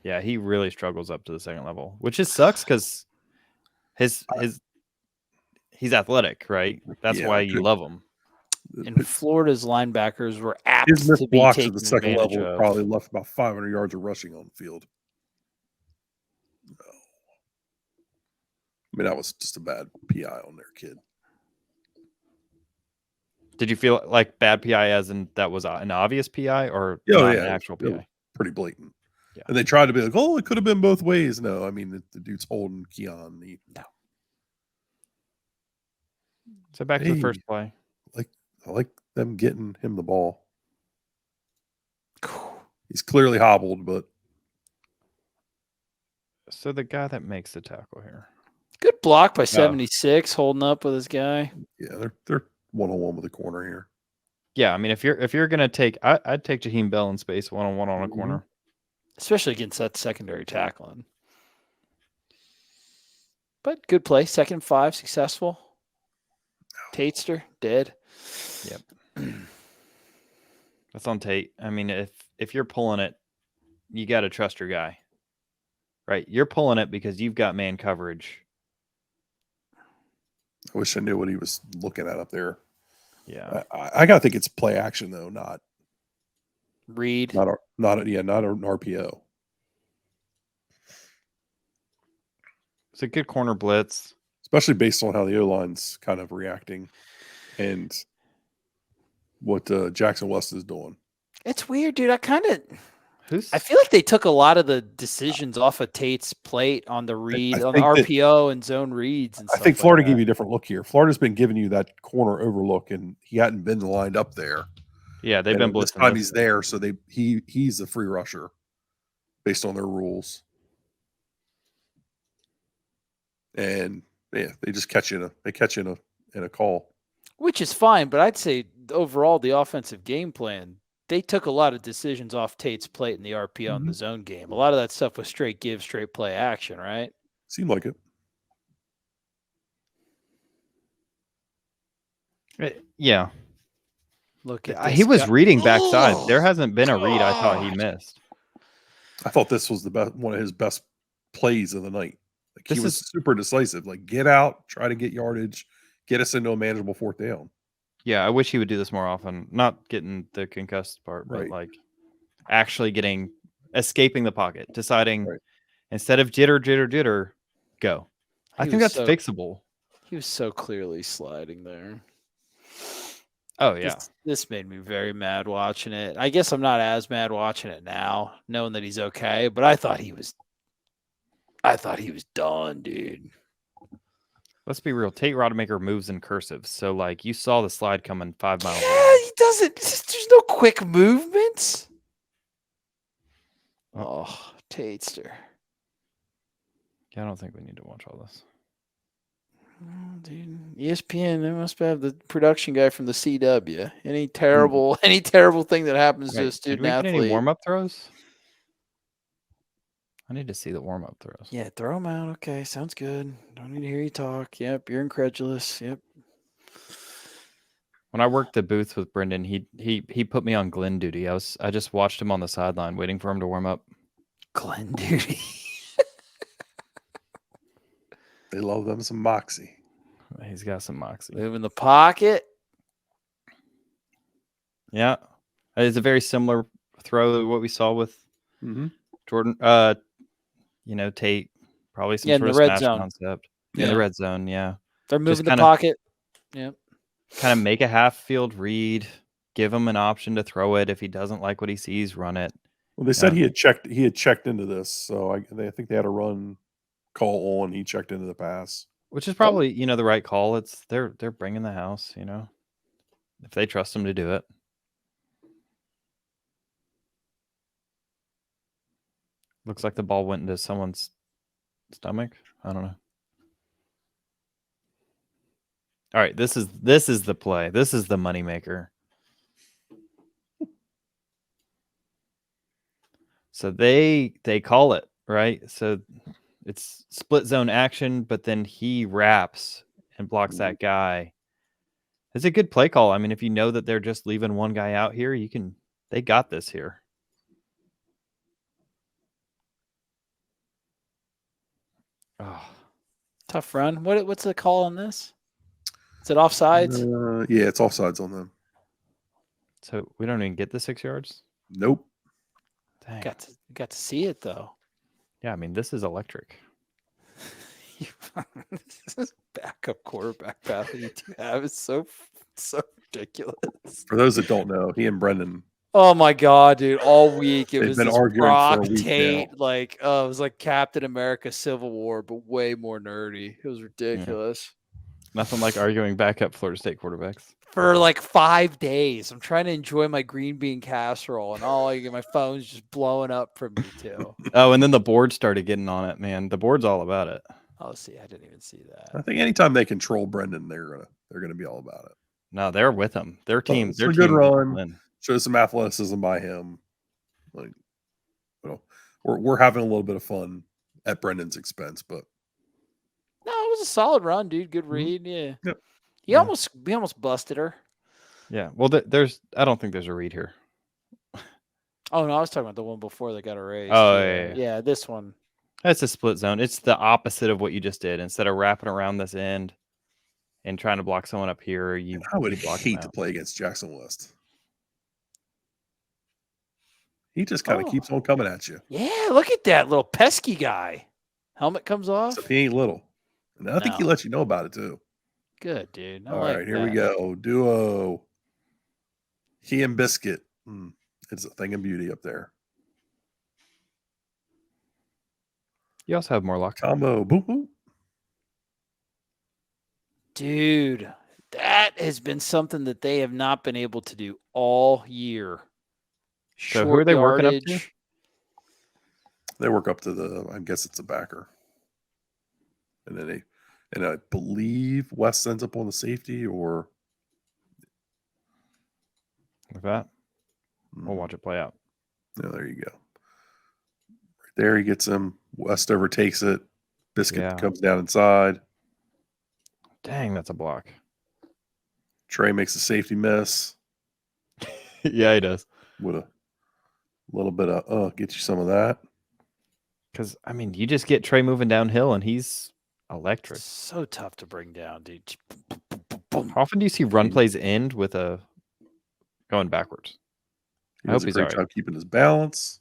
Yeah, he really struggles up to the second level, which just sucks because he's athletic, right? That's why you love him. And Florida's linebackers were apt His missed to be blocks taken at the second advantage level of. probably left about 500 yards of rushing on the field. No. I mean, that was just a bad PI on their kid. Did you feel like bad PI as in that was an obvious PI or not an actual PI? Pretty blatant. Yeah. And they tried to be like, oh, it could have been both ways. No, I mean, the dude's holding Keon. So back to the first play. I like them getting him the ball. He's clearly hobbled, but. So the guy that makes the tackle here. Good block by 76, holding up with his guy. Yeah, they're one-on-one with the corner here. Yeah, I mean, if you're gonna take, I'd take Jaheim Bell in space one-on-one on a corner, especially against that secondary tackling. But good play, 2nd and 5, successful. Tatester dead. Yep. That's on Tate. I mean, if you're pulling it, you got to trust your guy, right? You're pulling it because you've got man coverage. I wish I knew what he was looking at up there. Yeah. I gotta think it's play action though, not Read. not an RPO. It's a good corner blitz. Especially based on how the O-line's kind of reacting and what Jackson West is doing. It's weird, dude. I Who's feel like they took a lot of the decisions off of Tate's plate on the read, on the RPO and zone reads and stuff. I think Florida gave you a different look here. Florida's been giving you that corner overlook, and he hadn't been lined up there. Yeah, they've been blitzing. This time he's there, so he's a free rusher based on their rules. And yeah, they just catch you in a call. Which is fine, but I'd say overall the offensive game plan, they took a lot of decisions off Tate's plate in the RPO and the zone game. A lot of that stuff was straight give, straight play action, right? Seemed like it. Yeah. Look at he was reading backside. There hasn't been a read I thought he missed. I thought this was one of his best plays of the night. Like he was super decisive. Like get out, try to get yardage, get us into a manageable fourth down. Yeah, I wish he would do this more often. Not getting the concussed part, but like actually escaping the pocket, deciding instead of jitter, go. I think that's fixable. He was so clearly sliding there. Oh yeah. This made me very mad watching it. I guess I'm not as mad watching it now, knowing that he's okay, but I thought he was done, dude. Let's be real. Tate Rodemaker moves in cursive. So, like, you saw the slide coming 5 miles. Yeah, he doesn't. There's no quick movements. Oh, Tatester. Yeah, I don't think we need to watch all this. Oh, dude, ESPN, they must have the production guy from the CW. Any terrible thing that happens to a student athlete. Any warm-up throws? I need to see the warm-up throws. Yeah, throw them out. Okay, sounds good. Don't need to hear you talk. Yep, you're incredulous. Yep. When I worked the booth with Brendan, he put me on Glenn duty. I just watched him on the sideline, waiting for him to warm up. Glenn duty. They love them some moxie. He's got some moxie. Move in the pocket. Yeah, it's a very similar throw to what we saw with Jordan. Tate, probably some sort of smash concept. In the red zone, yeah. They're moving the pocket. Yep. Kind of make a half field read, give him an option to throw it. If he doesn't like what he sees, run it. Well, they said he had checked into this, so I think they had a run call on. He checked into the pass, which is probably the right call. It's they're bringing the house, if they trust him to do it. Looks like the ball went into someone's stomach. I don't know. All right, this is the play. This is the moneymaker. So they call it, right? So it's split zone action, but then he wraps and blocks that guy. It's a good play call. I mean, if you know that they're just leaving one guy out here, they got this here. Oh, tough run. What's the call on this? Is it offsides? Yeah, it's offsides on them. So we don't even get the 6 yards? Nope. Dang. Got to see it though. Yeah, I mean, this is electric. This is backup quarterback battle you two have. It's so ridiculous. For those that don't know, he and Brendan. Oh my god, dude! All week it was been this arguing Brock for a week Tate, now. it was like Captain America: Civil War, but way more nerdy. It was ridiculous. Yeah. Nothing like arguing backup Florida State quarterbacks. For like 5 days, I'm trying to enjoy my green bean casserole, and my phone's just blowing up from me too. Oh, and then the board started getting on it, man. The board's all about it. Oh, see, I didn't even see that. I think anytime they control Brendan, they're gonna be all about it. No, they're with him. Their team. It's a good run. Show some athleticism by him. We're having a little bit of fun at Brendan's expense, but no, it was a solid run, dude. Good read. Yeah. Yep. He almost busted her. Yeah. Well, I don't think there's a read here. Oh, no, I was talking about the one before that got erased. Oh, yeah. yeah. Yeah, this one. That's a split zone. It's the opposite of what you just did. Instead of wrapping around this end and trying to block someone up here, you I would block them hate to out. play against Jackson West. He just kind of Oh. keeps on coming at you. Yeah, look at that little pesky guy. Helmet comes off. Except he ain't little. And I think he No. lets you know about it too. Good, dude. I All like right, here we that. go. Duo. He and Biscuit. It's a thing of beauty up there. You also have more luck. Combo. Boom, boom. Dude, that has been something that they have not been able to do all year. So who are they working up to? They work up to the, I guess it's a backer. And then and I believe West ends up on the safety or. Like that. We'll watch it play out. Yeah, there you go. Right there, he gets him. West overtakes it. Biscuit comes down inside. Dang, that's a block. Trey makes a safety miss. Yeah, he does. With a little bit of, get you some of that. Because, I mean, you just get Trey moving downhill and he's electric. So tough to bring down, dude. How often do you see run plays end with a going backwards? He does a great job keeping his balance.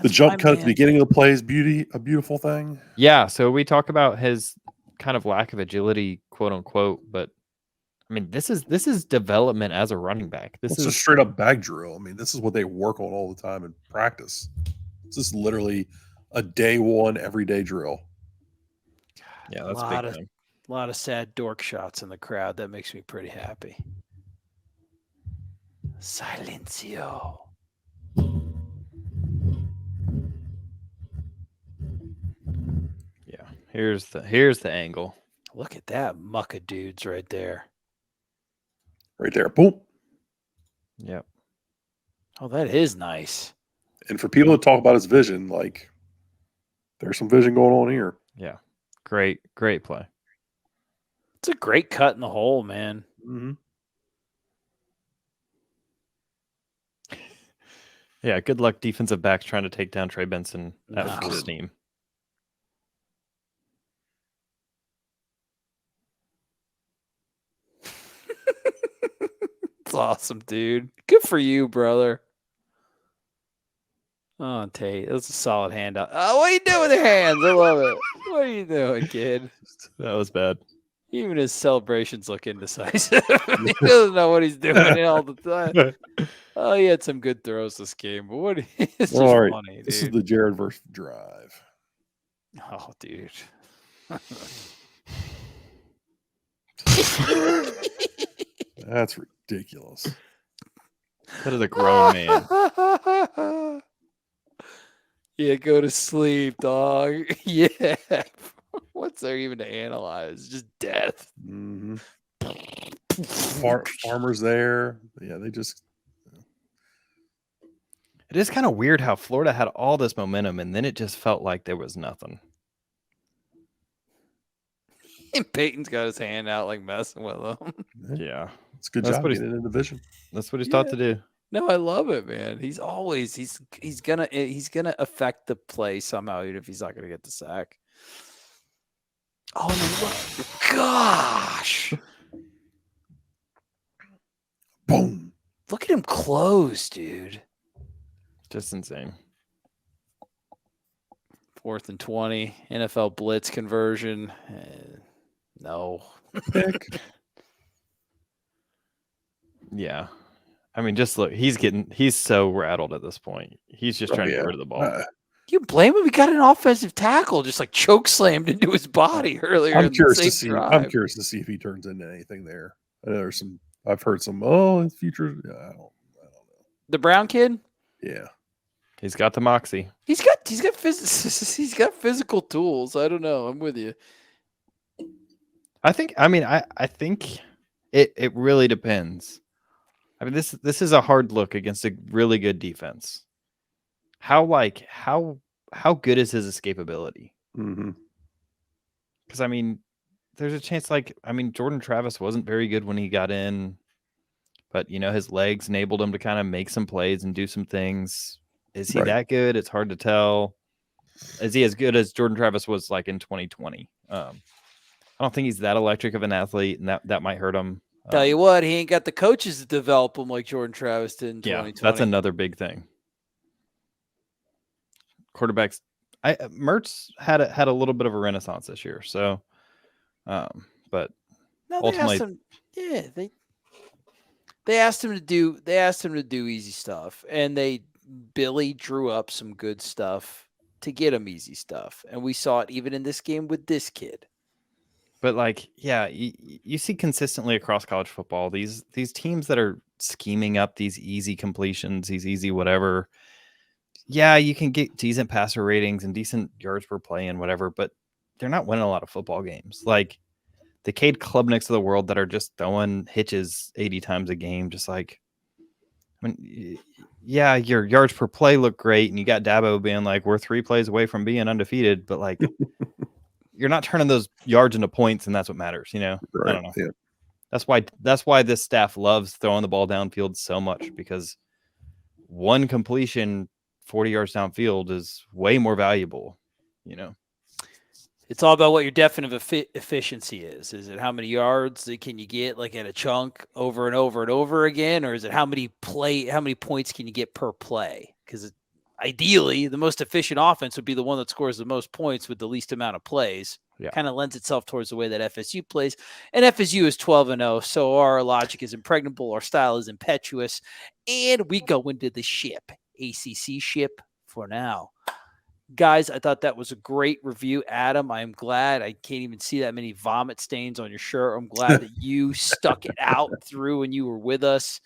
The jump cut at the beginning of the play is a beautiful thing. Yeah, so we talk about his kind of lack of agility, quote unquote, but I mean, this is development as a running back. This is a straight up bag drill. I mean, this is what they work on all the time in practice. This is literally a day one, everyday drill. Yeah, that's a lot of sad dork shots in the crowd. That makes me pretty happy. Silencio. Yeah, here's the angle. Look at that muck of dudes right there. Right there. Boom. Yep. Oh, that is nice. And for people to talk about his vision, like there's some vision going on here. Yeah. Great play. It's a great cut in the hole, man. Mm-hmm. Yeah, good luck defensive backs trying to take down Trey Benson at full steam. It's awesome, dude. Good for you, brother. Oh, Tate, that's a solid handout. Oh, what are you doing with your hands? I love it. What are you doing, kid? That was bad. Even his celebrations look indecisive. He doesn't know what he's doing all the time. Oh, he had some good throws this game, but what? It's just funny, dude. This is the Jared versus drive. Oh, dude. That's ridiculous. That is a grown man. Yeah, go to sleep, dog. Yeah. What's there even to analyze? Just death. Mm-hmm. Farmers there. Yeah, they just. It is kind of weird how Florida had all this momentum and then it just felt like there was nothing. And Peyton's got his hand out like messing with him. Yeah. It's a good job getting in the division. That's what he's taught to do. No, I love it, man. He's gonna affect the play somehow, even if he's not gonna get the sack. Oh no! Gosh! Boom! Look at him close, dude. Just insane. 4th and 20, NFL blitz conversion. No. Pick. Yeah. I mean, just look, he's so rattled at this point. He's just trying to get rid of the ball. You blame him? He got an offensive tackle just like choke slammed into his body earlier. I'm curious to see. I'm curious to see if he turns into anything there. I know there's some. I've heard some. Oh, in the future. I don't know. The Brown kid. Yeah, he's got the moxie. He's got physical tools. I don't know. I'm with you. I think it really depends. I mean, this is a hard look against a really good defense. How good is his escapability? Mm-hmm. Because I mean, there's a chance. Jordan Travis wasn't very good when he got in. but his legs enabled him to kind of make some plays and do some things. Is he Right. that good? It's hard to tell. Is he as good as Jordan Travis was like in 2020? I don't think he's that electric of an athlete, and that might hurt him. Tell you what, he ain't got the coaches to develop him like Jordan Travis did in 2020. That's another big thing. Quarterbacks, Mertz had a little bit of a renaissance this year. So, but no, ultimately, they asked him to do easy stuff, and Billy drew up some good stuff to get him easy stuff, and we saw it even in this game with this kid. But you see consistently across college football these teams that are scheming up these easy completions, these easy whatever. Yeah, you can get decent passer ratings and decent yards per play and whatever, but they're not winning a lot of football games. Like the Cade Klubniks of the world that are just throwing hitches 80 times a game, just like, yeah, your yards per play look great, and you got Dabo being like, we're 3 plays away from being undefeated, but like, you're not turning those yards into points, and that's what matters, Right. I don't know. Yeah. That's why this staff loves throwing the ball downfield so much, because one completion 40 yards downfield is way more valuable, It's all about what your definitive efficiency is. Is it how many yards can you get like at a chunk over and over and over again? Or is it how many points can you get per play? Because ideally, the most efficient offense would be the one that scores the most points with the least amount of plays. Yeah. Kind of lends itself towards the way that FSU plays. And FSU is 12-0, so our logic is impregnable, our style is impetuous, and we go into the ship, ACC ship for now. Guys, I thought that was a great review. Adam, I'm glad. I can't even see that many vomit stains on your shirt. I'm glad that you stuck it out through and you were with us.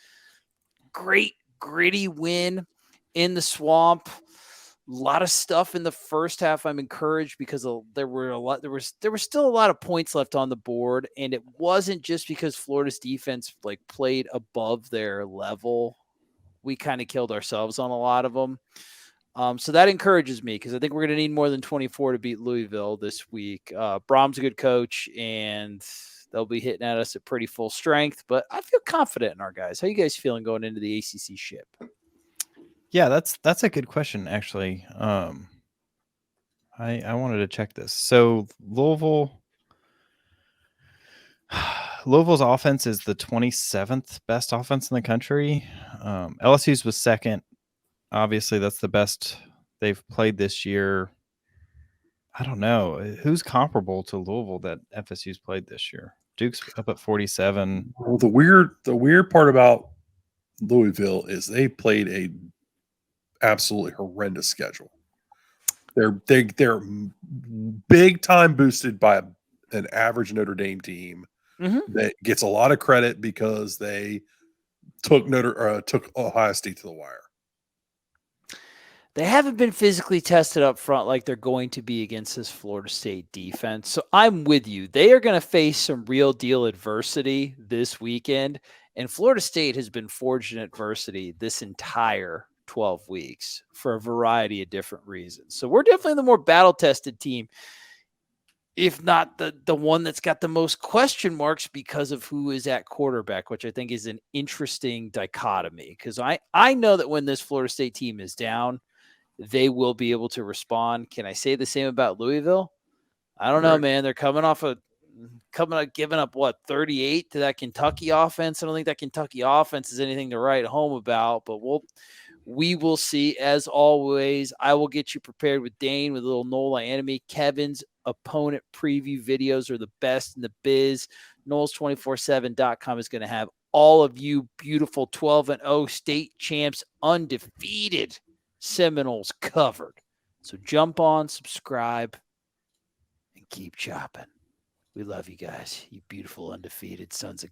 Great, gritty win in the swamp. A lot of stuff in the first half. I'm encouraged because there was still a lot of points left on the board, and it wasn't just because Florida's defense played above their level. We kind of killed ourselves on a lot of them. So that encourages me because I think we're going to need more than 24 to beat Louisville this week. Brom's a good coach, and they'll be hitting at us at pretty full strength. But I feel confident in our guys. How you guys feeling going into the ACC ship? Yeah, that's a good question, actually. I wanted to check this. So Louisville's offense is the 27th best offense in the country. LSU's was second. Obviously, that's the best they've played this year. I don't know who's comparable to Louisville that FSU's played this year. Duke's up at 47. Well, the weird part about Louisville is they played a absolutely horrendous schedule. They're big time boosted by an average Notre Dame team that gets a lot of credit because they took Ohio State to the wire. They haven't been physically tested up front like they're going to be against this Florida State defense. So I'm with you. They are going to face some real deal adversity this weekend. And Florida State has been forged in adversity this entire 12 weeks for a variety of different reasons. So we're definitely the more battle-tested team, if not the one that's got the most question marks because of who is at quarterback, which I think is an interesting dichotomy. Because I know that when this Florida State team is down, they will be able to respond. Can I say the same about Louisville? I don't know, man. They're coming up giving up 38 to that Kentucky offense. I don't think that Kentucky offense is anything to write home about, but we will see. As always, I will get you prepared with Dane with a little NOLA enemy. Kevin's opponent preview videos are the best in the biz. Noles247.com is going to have all of you beautiful 12-0 state champs, undefeated Seminoles covered. So jump on, subscribe, and keep chopping. We love you guys, you beautiful undefeated sons of